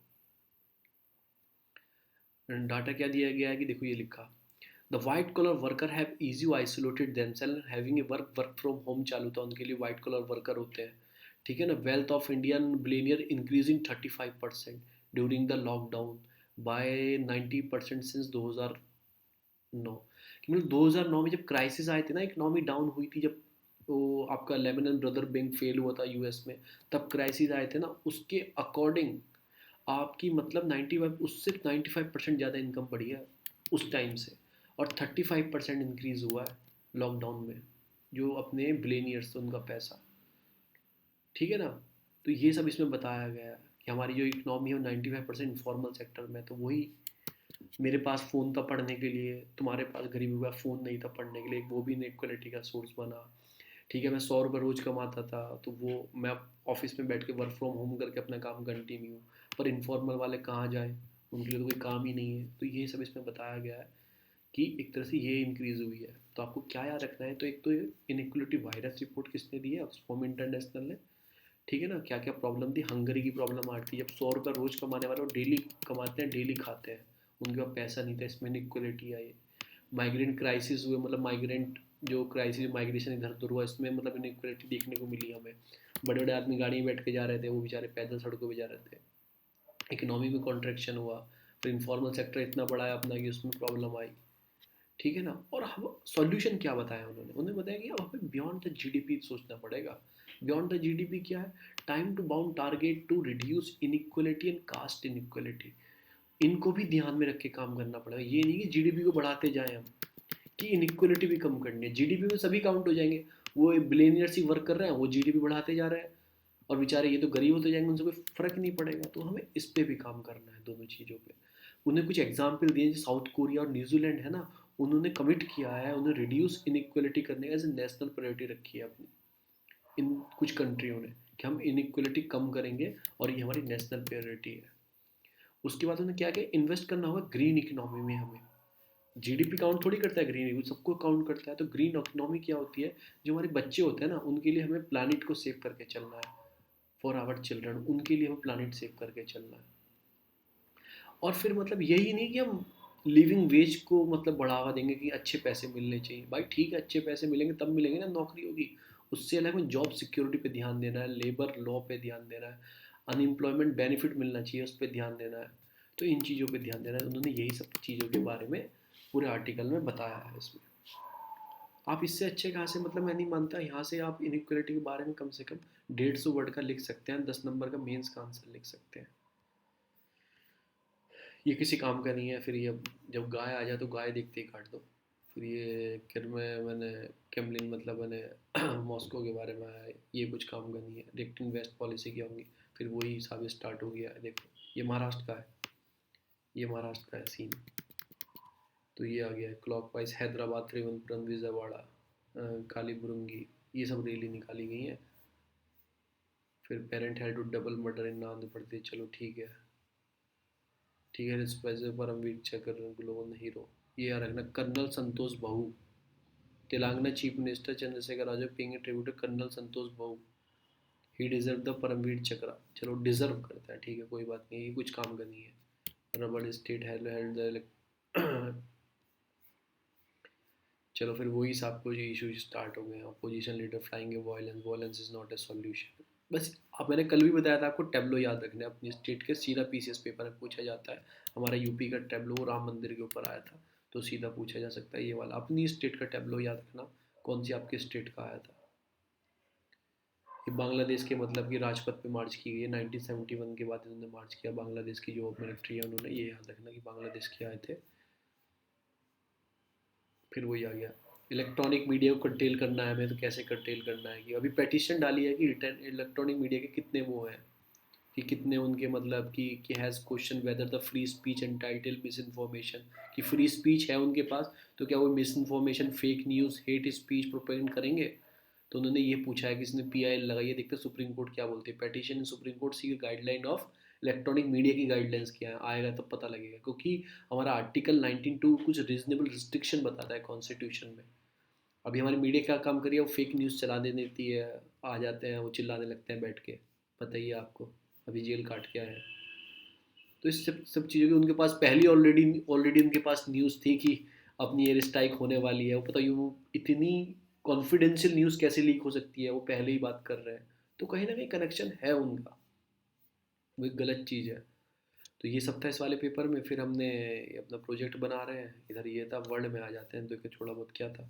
डाटा क्या दिया गया है कि देखो ये लिखा, the white collar worker have easy isolated themselves having a work from home चालू था उनके लिए, वाइट कॉलर वर्कर होते हैं, ठीक है ना। Wealth of Indian billionaire increasing 35% during the lockdown by 90% since 2009। कि मतलब 2009 में जब क्राइसिस आए थे ना, इकोनॉमी डाउन हुई थी, जब वो आपका लेमन ब्रदर बैंक फेल हुआ था यूएस में, तब क्राइसिस आए थे ना, उसके अकॉर्डिंग आपकी मतलब 95, उससे 95% ज़्यादा इनकम बढ़ी है उस टाइम से, और 35% इंक्रीज़ हुआ है लॉकडाउन में, जो अपने बिलियनियर्स थे उनका पैसा, ठीक है ना। तो ये सब इसमें बताया गया है कि हमारी जो इकोनॉमी है वो 95% इनफॉर्मल सेक्टर में, तो वही मेरे पास फ़ोन था पढ़ने के लिए, तुम्हारे पास गरीबी का फ़ोन नहीं था पढ़ने के लिए, वो भी इनइक्वलिटी का सोर्स बना, ठीक है। मैं 100 रुपये रोज़ कमाता था, तो वो मैं ऑफिस में बैठ के वर्क फ्रॉम होम करके अपना काम कंटिन्यू, पर इनफॉर्मल वाले कहाँ जाएँ, उनके लिए तो कोई काम ही नहीं है। तो ये सब इसमें बताया गया है कि एक तरह से ये इंक्रीज़ हुई है। तो आपको क्या याद रखना है, तो एक तो इनइक्वलिटी वायरस रिपोर्ट किसने दी है, ऑक्सफोम इंटरनेशनल ने, ठीक है ना। क्या क्या प्रॉब्लम थी, हंगरी की प्रॉब्लम आती है, जब 100 रुपये रोज़ कमाने वाले वो डेली कमाते हैं, डेली खाते हैं, उनके पास पैसा नहीं था, इसमें इनइक्वलिटी आई। माइग्रेंट क्राइसिस हुए, मतलब माइग्रेंट जो क्राइसिस माइग्रेशन इधर उधर हुआ, इसमें मतलब इनइक्वलिटी देखने को मिली हमें। बड़े बड़े आदमी गाड़ी में बैठ के जा रहे थे, वो बेचारे पैदल सड़कों पर जा रहे थे। इकोनॉमी में कॉन्ट्रैक्शन हुआ, फिर इनफॉर्मल सेक्टर इतना बढ़ाया अपना कि उसमें प्रॉब्लम आई, ठीक है ना। और हम सॉल्यूशन क्या बताया उन्होंने, बताया कि अब हमें बियॉन्ड द जीडीपी सोचना पड़ेगा। बियॉन्ड द जीडीपी क्या है, time to bound target to reduce inequality and caste inequality, इनको भी ध्यान में रख के काम करना पड़ेगा। ये नहीं कि जीडीपी को बढ़ाते जाएं हम, कि इनइक्वलिटी भी कम करनी है। जीडीपी में सभी काउंट हो जाएंगे, वो बिलियनियर्स ही वर्क कर रहे हैं, वो जीडीपी बढ़ाते जा रहे हैं, और बेचारे ये तो गरीब होते जाएंगे, उनसे कोई फ़र्क नहीं पड़ेगा। तो हमें इस पे भी काम करना है, दोनों चीज़ों पे। उन्हें कुछ एग्जाम्पल दिए, साउथ कोरिया और न्यूजीलैंड है ना, उन्होंने कमिट किया है, उन्हें रिड्यूस इनइक्वलिटी करने का एज ए नेशनल प्रायोरिटी रखी है अपनी, इन कुछ कंट्रियों ने, कि हम इनइक्वलिटी कम करेंगे और ये हमारी नेशनल प्रायोरिटी है। उसके बाद उन्हें क्या किया, इन्वेस्ट करना होगा ग्रीन इकोनॉमी में। हमें जीडीपी काउंट थोड़ी करता है ग्रीन इकोनॉमी, सबको काउंट करता है। तो ग्रीन इकोनॉमी क्या होती है, जो हमारे बच्चे होते हैं ना, उनके लिए हमें प्लानिट को सेव करके चलना है, फॉर आवर चिल्ड्रन, उनके लिए हमें प्लानिट सेव करके चलना है। और फिर मतलब यही नहीं कि हम लिविंग वेज को मतलब बढ़ावा देंगे कि अच्छे पैसे मिलने चाहिए, भाई ठीक है, अच्छे पैसे मिलेंगे तब मिलेंगे ना, नौकरी होगी। उससे अलग में जॉब सिक्योरिटी पे ध्यान देना है, लेबर लॉ पे ध्यान देना है, अनएम्प्लॉयमेंट बेनिफिट मिलना चाहिए, उस पर ध्यान देना है। तो इन चीज़ों पे ध्यान देना है, उन्होंने यही सब चीज़ों के बारे में पूरे आर्टिकल में बताया है इसमें। आप इससे अच्छे कहाँ से, मतलब मैं नहीं मानता, यहाँ से आप इनइक्वलिटी के बारे में कम से कम 150 वर्ड का लिख सकते हैं, 10 नंबर का मेंस का आंसर लिख सकते हैं। ये किसी काम का नहीं है। फिर ये जब गाय आ जाए तो गाय देखते ही काट दो। फिर ये फिर मैंने केमलिन, मतलब मैंने मॉस्को के बारे में आया, ये कुछ काम का नहीं है। डायरेक्ट इन्वेस्ट पॉलिसी क्या होंगी, फिर वही हिसाब से स्टार्ट हो गया है। देखो ये महाराष्ट्र का है, ये महाराष्ट्र का है सीन। तो ये आ गया है क्लॉक वाइज, हैदराबाद, त्रिवेंद्रम, विजयवाड़ा, कालीबुरंगी, ये सब रैली निकाली गई हैं। फिर parent head to double murder in Andhra Pradesh, चलो ठीक है, ठीक है। रिस्पेक्ट परमवीर चक्र ग्लोबल हीरो। ये आ रखना colonel Santosh Babu, Telangana chief minister Chandrashekar Raju paying tribute colonel Santosh Babu, he deserve the Paramvir चक्र, चलो डिजर्व करता है, ठीक है, कोई बात नहीं, ये कुछ काम का नहीं है। रबड़ स्टेट हेल्ड चलो फिर वही सब कुछ इशू स्टार्ट हो गए। Opposition leader flying violence, violence is not a solution. बस अब मैंने कल भी बताया था आपको, टैब्लो याद रखना है अपनी स्टेट के, सीधा पीसीएस पेपर में पूछा जाता है। हमारा यूपी का टैब्लो राम मंदिर के ऊपर आया था, तो सीधा पूछा जा सकता है ये वाला। अपनी स्टेट का टैब्लो याद रखना, कौन सी आपकी स्टेट का आया था। कि बांग्लादेश के मतलब कि राजपथ पे मार्च की गई है 1971 के बाद इन्होंने मार्च किया। बांग्लादेश की जो मिलिट्री है उन्होंने, ये याद रखना कि बांग्लादेश के आए थे। फिर वही आ गया, इलेक्ट्रॉनिक मीडिया को कंटेल करना है हमें, तो कैसे कंटेल करना है कि अभी पेटिशन डाली है कि इलेक्ट्रॉनिक मीडिया के कितने वो हैं, कि कितने उनके मतलब कि has question whether the free speech entitle misinformation, कि फ्री स्पीच है उनके पास तो क्या वो misinformation, fake news, hate speech propaganda करेंगे। तो उन्होंने ये पूछा है, किसी ने PIL लगाई है, देखते सुप्रीम कोर्ट क्या बोलती है। Petition in supreme court see guideline of electronic media की गाइडलाइंस क्या है, आएगा तब पता लगेगा, क्योंकि हमारा आर्टिकल 19(2) कुछ रीजनेबल रिस्ट्रिक्शन बताता है कॉन्स्टिट्यूशन में। अभी हमारी मीडिया क्या काम करिए, वो फेक न्यूज़ चला दे देती है, आ जाते हैं वो चिल्लाने लगते हैं बैठ के, पता ही है आपको, अभी जेल काट के आए हैं। तो इस सब चीज़ों की उनके पास पहले ऑलरेडी ऑलरेडी उनके पास न्यूज़ थी कि अपनी एयर स्ट्राइक होने वाली है। वो पता ही, वो इतनी कॉन्फिडेंशियल न्यूज़ कैसे लीक हो सकती है, वो पहले ही बात कर रहे हैं। तो कहीं ना कहीं कनेक्शन है उनका, वो एक गलत चीज़ है। तो ये सब था इस वाले पेपर में। फिर हमने अपना प्रोजेक्ट बना रहे हैं, इधर ये था, वर्ल्ड में आ जाते हैं, तो थोड़ा बहुत क्या था।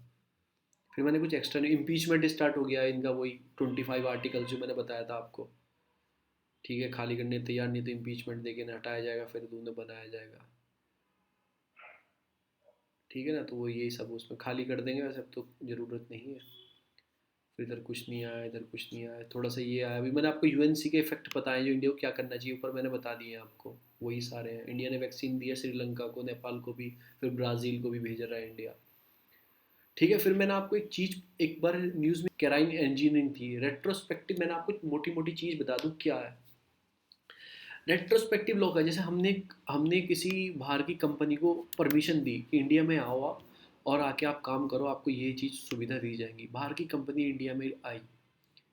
फिर मैंने कुछ एक्स्ट्रा, इम्पीचमेंट स्टार्ट हो गया इनका, वही 25 आर्टिकल जो मैंने बताया था आपको। ठीक है, खाली करने तैयार नहीं तो इम्पीचमेंट देके ना हटाया जाएगा, फिर उन्हें बनाया जाएगा। ठीक है ना, तो वो यही सब उसमें खाली कर देंगे, वैसे अब तो ज़रूरत नहीं है। फिर इधर कुछ नहीं आया, इधर कुछ नहीं आया, थोड़ा सा ये आया। अभी मैंने आपको UNC के इफेक्ट बताए जो इंडिया को क्या करना चाहिए, ऊपर मैंने बता दिए हैं आपको, वही सारे हैं। इंडिया ने वैक्सीन दिया श्रीलंका को, नेपाल को भी, फिर ब्राज़ील को भी भेज रहा है इंडिया। ठीक है, फिर मैंने आपको एक चीज़, एक बार न्यूज़ में कैराइन इंजीनियरिंग थी, रेट्रोस्पेक्टिव, मैंने आपको मोटी मोटी चीज़ बता दूँ क्या है। रेट्रोस्पेक्टिव लॉ का, जैसे हमने हमने किसी बाहर की कंपनी को परमिशन दी कि इंडिया में आओ आप, और आके आप काम करो, आपको ये चीज़ सुविधा दी जाएंगी। बाहर की कंपनी इंडिया में आई,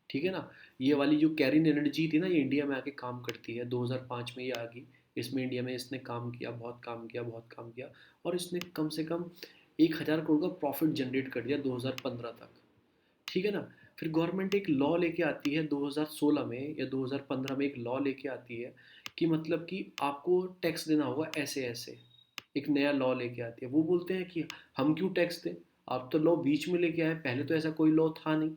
ठीक है ना। ये वाली जो कैरिन एनर्जी थी ना, ये इंडिया में आके काम करती है, 2005 में ये आ गई। इसमें इंडिया में इसने काम किया, बहुत काम किया, बहुत काम किया, और इसने कम से कम 1,000 करोड़ का प्रॉफिट जनरेट कर दिया 2015 तक। ठीक है ना। फिर गवर्नमेंट एक लॉ लेके आती है 2016 में या 2015 में, एक लॉ लेके आती है कि मतलब कि आपको टैक्स देना होगा ऐसे ऐसे। एक नया लॉ लेके आती है, वो बोलते हैं कि हम क्यों टैक्स दें, आप तो लॉ बीच में लेके आए, पहले तो ऐसा कोई लॉ था नहीं।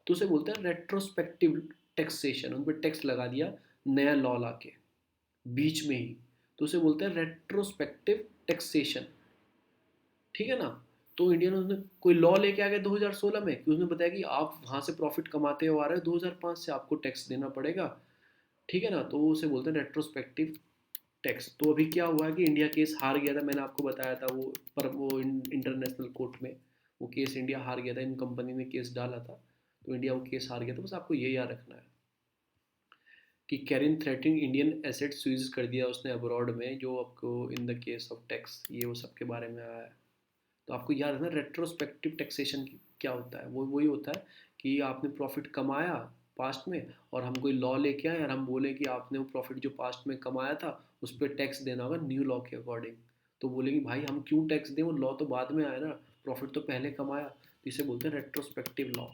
तो उसे बोलते हैं रेट्रोस्पेक्टिव टैक्सेशन, उन पर टैक्स लगा दिया नया लॉ ला के बीच में ही, तो उसे बोलते हैं रेट्रोस्पेक्टिव टैक्सेशन। ठीक है ना। तो इंडिया ने कोई लॉ लेके आ गया 2016 में कि उसने बताया कि आप वहाँ से प्रॉफिट कमाते हो आ रहे हो 2005 से, आपको टैक्स देना पड़ेगा। ठीक है ना, तो उसे बोलते हैं रेट्रोस्पेक्टिव टैक्स। तो अभी क्या हुआ है कि इंडिया केस हार गया था, मैंने आपको बताया था वो, पर वो इंटरनेशनल कोर्ट में वो केस इंडिया हार गया था, इन कंपनी ने केस डाला था, तो इंडिया वो केस हार गया था। बस आपको ये याद रखना है कि कैरिन थ्रेटनिंग इंडियन एसेट स्वीज कर दिया उसने अब्रॉड में, जो आपको in the case of tax, ये वो सब के बारे में आया है। तो आपको याद है ना रेट्रोस्पेक्टिव टैक्सेशन क्या होता है, वो वही होता है कि आपने प्रॉफिट कमाया पास्ट में, और हम कोई लॉ लेके आए और हम बोले कि आपने वो प्रॉफिट जो पास्ट में कमाया था उस पर टैक्स देना होगा न्यू लॉ के अकॉर्डिंग। तो बोलेंगे भाई हम क्यों टैक्स दें, वो लॉ तो बाद में आया ना, प्रॉफिट तो पहले कमाया। तो इसे बोलते हैं रेट्रोस्पेक्टिव लॉ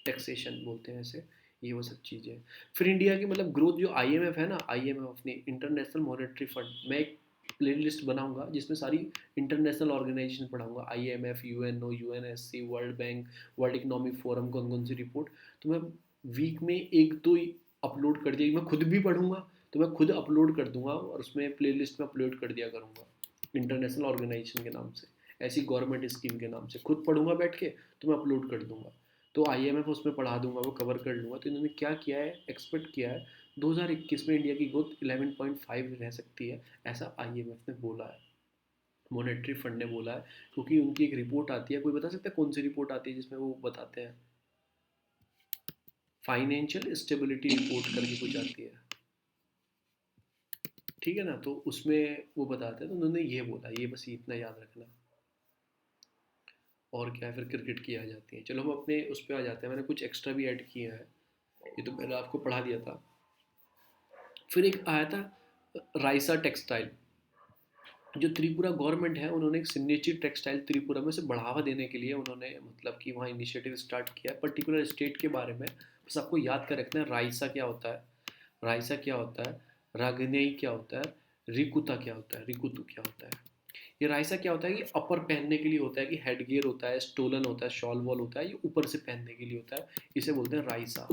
टैक्सेशन बोलते हैं ऐसे। ये वो सब चीज़ें। फिर इंडिया की मतलब ग्रोथ, जो IMF है ना, IMF अपनी इंटरनेशनल मॉनेटरी फंड, मैं एक प्ले लिस्ट बनाऊंगा जिसमें सारी इंटरनेशनल ऑर्गेनाइजेशन पढ़ाऊंगा, IMF, UNO, UNSC, world bank, world economic forum, कौन कौन सी रिपोर्ट। तो मैं वीक में एक दो अपलोड कर दिया, मैं खुद भी पढ़ूंगा तो मैं खुद अपलोड कर दूंगा, और उसमें प्ले लिस्ट में अपलोड कर दिया करूँगा इंटरनेशनल ऑर्गेनाइजेशन के नाम से, ऐसी गवर्नमेंट स्कीम के नाम से खुद पढ़ूंगा बैठ के, तो मैं अपलोड कर दूंगा। तो IMF उसमें पढ़ा दूंगा, वो कवर कर लूँगा। तो इन्होंने क्या किया है, एक्सपेक्ट किया है 2021 में इंडिया की ग्रोथ 11.5 रह सकती है, ऐसा IMF ने बोला है, मॉनेटरी फंड ने बोला है। क्योंकि उनकी एक रिपोर्ट आती है, कोई बता सकता है कौन सी रिपोर्ट आती है जिसमें वो बताते हैं, फाइनेंशियल स्टेबिलिटी रिपोर्ट करके कुछ आती है। ठीक है ना, तो उसमें वो बताते हैं, तो उन्होंने ये बोला, ये बस इतना याद रखना। और क्या है, फिर क्रिकेट की आ जाती है। चलो हम अपने उस पर आ जाते हैं, मैंने कुछ एक्स्ट्रा भी ऐड किया है, ये तो मैंने आपको पढ़ा दिया था। फिर एक आया था राइसा टेक्सटाइल, जो त्रिपुरा गवर्नमेंट है, उन्होंने एक सिग्नेचर टेक्सटाइल त्रिपुरा में से बढ़ावा देने के लिए उन्होंने मतलब कि वहाँ इनिशिएटिव स्टार्ट किया है पर्टिकुलर स्टेट के बारे में। बस आपको याद कर रखना है राइसा क्या होता है, राइसा क्या होता है, रागनेई क्या होता है, रिकुता क्या होता है, रिकुतु क्या होता है। ये राइसा क्या होता है कि अपर पहनने के लिए होता है, कि हेड गियर होता है, स्टोलन होता है, शॉल वॉल होता है, ये ऊपर से पहनने के लिए होता है, इसे बोलते हैं राइसा।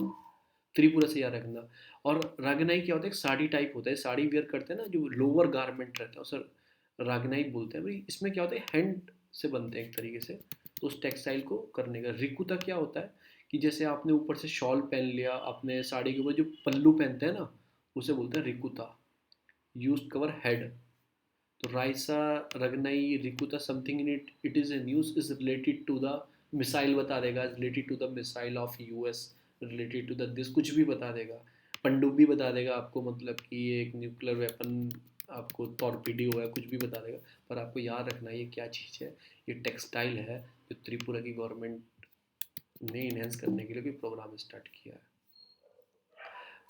त्रिपुरा से याद रखना। और रागनाई क्या होता है, एक साड़ी टाइप होता है, साड़ी वेयर करते हैं ना, जो लोअर गारमेंट रहता है सर, रागनाई बोलते हैं भाई। इसमें क्या होता है, हैंड से बनते हैं एक तरीके से, तो उस टेक्सटाइल को करने का। रिकुता क्या होता है कि जैसे आपने ऊपर से शॉल पहन लिया, आपने साड़ी के ऊपर जो पल्लू पहनते हैं ना, उसे बोलते हैं रिकुता, यूज कवर हेड। तो राइसा, रगनाई, रिकुता, something in it, it is an use is related to the missile बता देगा, related to the missile of US, related to the this, कुछ भी बता देगा। पनडुब्बी बता देगा आपको, मतलब कि ये एक न्यूक्लियर वेपन, आपको टॉर्पीडो है, कुछ भी बता देगा। पर आपको याद रखना ये क्या चीज़ है, ये टेक्सटाइल है जो त्रिपुरा की गवर्नमेंट ने इन्हेंस करने के लिए कोई प्रोग्राम स्टार्ट किया है।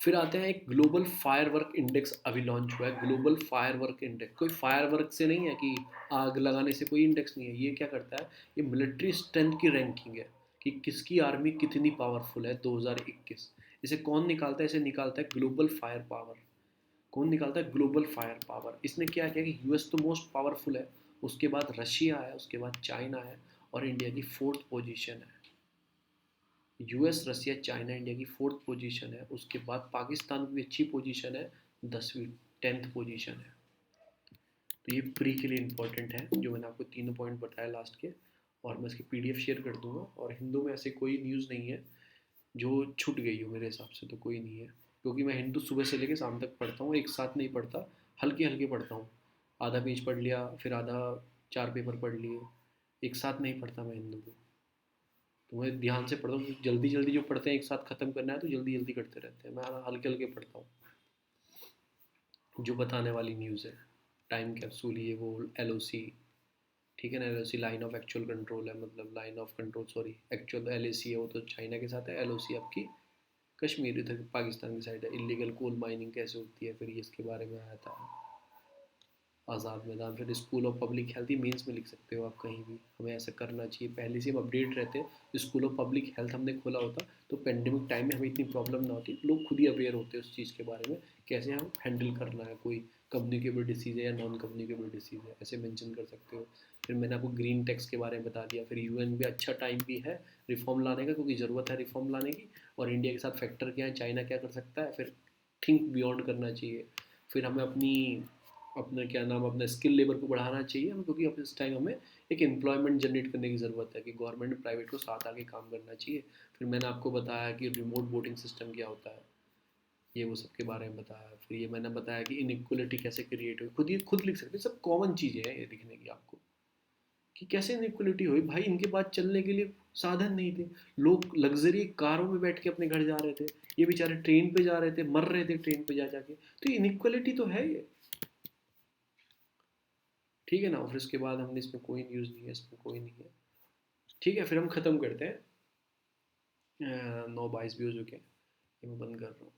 फिर आते हैं, एक ग्लोबल फायर वर्क इंडेक्स अभी लॉन्च हुआ है। ग्लोबल फायर वर्क इंडेक्स कोई फायर वर्क से नहीं है कि आग लगाने से, कोई इंडेक्स नहीं है। ये क्या करता है, ये मिलिट्री स्ट्रेंथ की रैंकिंग है कि किसकी आर्मी कितनी पावरफुल है 2021। इसे कौन निकालता है, इसे निकालता है ग्लोबल फायर पावर। कौन निकालता है, ग्लोबल फायर पावर। इसने क्या किया कि यूएस तो मोस्ट पावरफुल है, उसके बाद रशिया है, उसके बाद चाइना है, और इंडिया की फोर्थ पोजीशन है। यूएस, रसिया, चाइना, इंडिया की फोर्थ पोजीशन है। उसके बाद पाकिस्तान की भी अच्छी पोजीशन है, 10वीं, 10th पोजीशन है। तो ये प्री के लिए इंपॉर्टेंट है, जो मैंने आपको तीनों पॉइंट बताया लास्ट के। और मैं इसकी पीडीएफ शेयर कर दूंगा। और हिंदू में ऐसे कोई न्यूज़ नहीं है जो छूट गई हो, मेरे हिसाब से तो कोई नहीं है, क्योंकि मैं हिंदू सुबह से लेकर शाम तक पढ़ता हूँ, एक साथ नहीं पढ़ता, हल्के हल्के पढ़ता हूँ। आधा पेज पढ़ लिया, फिर आधा 4 पेपर पढ़ लिए, एक साथ नहीं पढ़ता मैं हिंदू को। तो मैं ध्यान से पढ़ता हूँ, जल्दी जल्दी जो पढ़ते हैं एक साथ ख़त्म करना है तो जल्दी जल्दी करते रहते हैं। मैं हल्के हल्के पढ़ता हूँ, जो बताने वाली न्यूज़ है। टाइम कैप्सूल, ये वो, एल ओ सी, ठीक है ना, L O C line of actual control है, मतलब line of control, sorry, actual L A C है वो तो चाइना के साथ है, एल ओ सी आपकी कश्मीर इधर पाकिस्तान की साइड है। इलीगल कोल माइनिंग कैसे होती है, फिर ये इसके बारे में आया था। आज़ाद मैदान, फिर स्कूल ऑफ पब्लिक हेल्थ, ही मेंस में लिख सकते हो आप कहीं भी। हमें ऐसा करना चाहिए, पहले से हम अपडेट रहते हैं। स्कूल ऑफ पब्लिक हेल्थ हमने खोला होता तो पेंडेमिक टाइम में हमें इतनी प्रॉब्लम ना होती। लोग खुद ही अवेयर होते हैं उस चीज़ के बारे में, कैसे हम हैंडल करना है, कोई कम्युनिकेबल डिसीज़ है या नॉन कम्युनिकेबल डिसीज़ है, ऐसे मेंशन कर सकते हो। फिर मैंने आपको ग्रीन टैक्स के बारे में बता दिया। फिर यूएन भी अच्छा टाइम भी है रिफॉर्म लाने का, क्योंकि ज़रूरत है रिफॉर्म लाने की। और इंडिया के साथ फैक्टर क्या है, चाइना क्या कर सकता है, फिर थिंक बियॉन्ड करना चाहिए। फिर हमें अपनी, अपना क्या नाम, अपना स्किल लेबर को बढ़ाना चाहिए हमें, क्योंकि अब इस टाइम हमें एक एम्प्लॉयमेंट जनरेट करने की ज़रूरत है कि गवर्नमेंट प्राइवेट को साथ आके काम करना चाहिए। फिर मैंने आपको बताया कि रिमोट वोटिंग सिस्टम क्या होता है, ये वो सब के बारे में बताया। फिर ये मैंने बताया कि इनइक्वलिटी कैसे क्रिएट हुई, खुद ये खुद लिख सकते हैं, सब कॉमन चीज़ें हैं ये लिखने की आपको, कि कैसे इनइक्वलिटी हुई। भाई इनके पास चलने के लिए साधन नहीं थे, लोग लग्जरी कारों में बैठ के अपने घर जा रहे थे, ये बेचारे ट्रेन पे जा रहे थे, मर रहे थे ट्रेन पे जा जाके। तो इनइक्वलिटी तो है ये, ठीक है ना। और फिर उसके बाद हमने, इसमें कोई न्यूज़ नहीं है, इसमें कोई नहीं है, ठीक है। फिर हम ख़त्म करते हैं, 9:22 भी हो चुके हैं, ये मैं बंद कर रहा हूँ।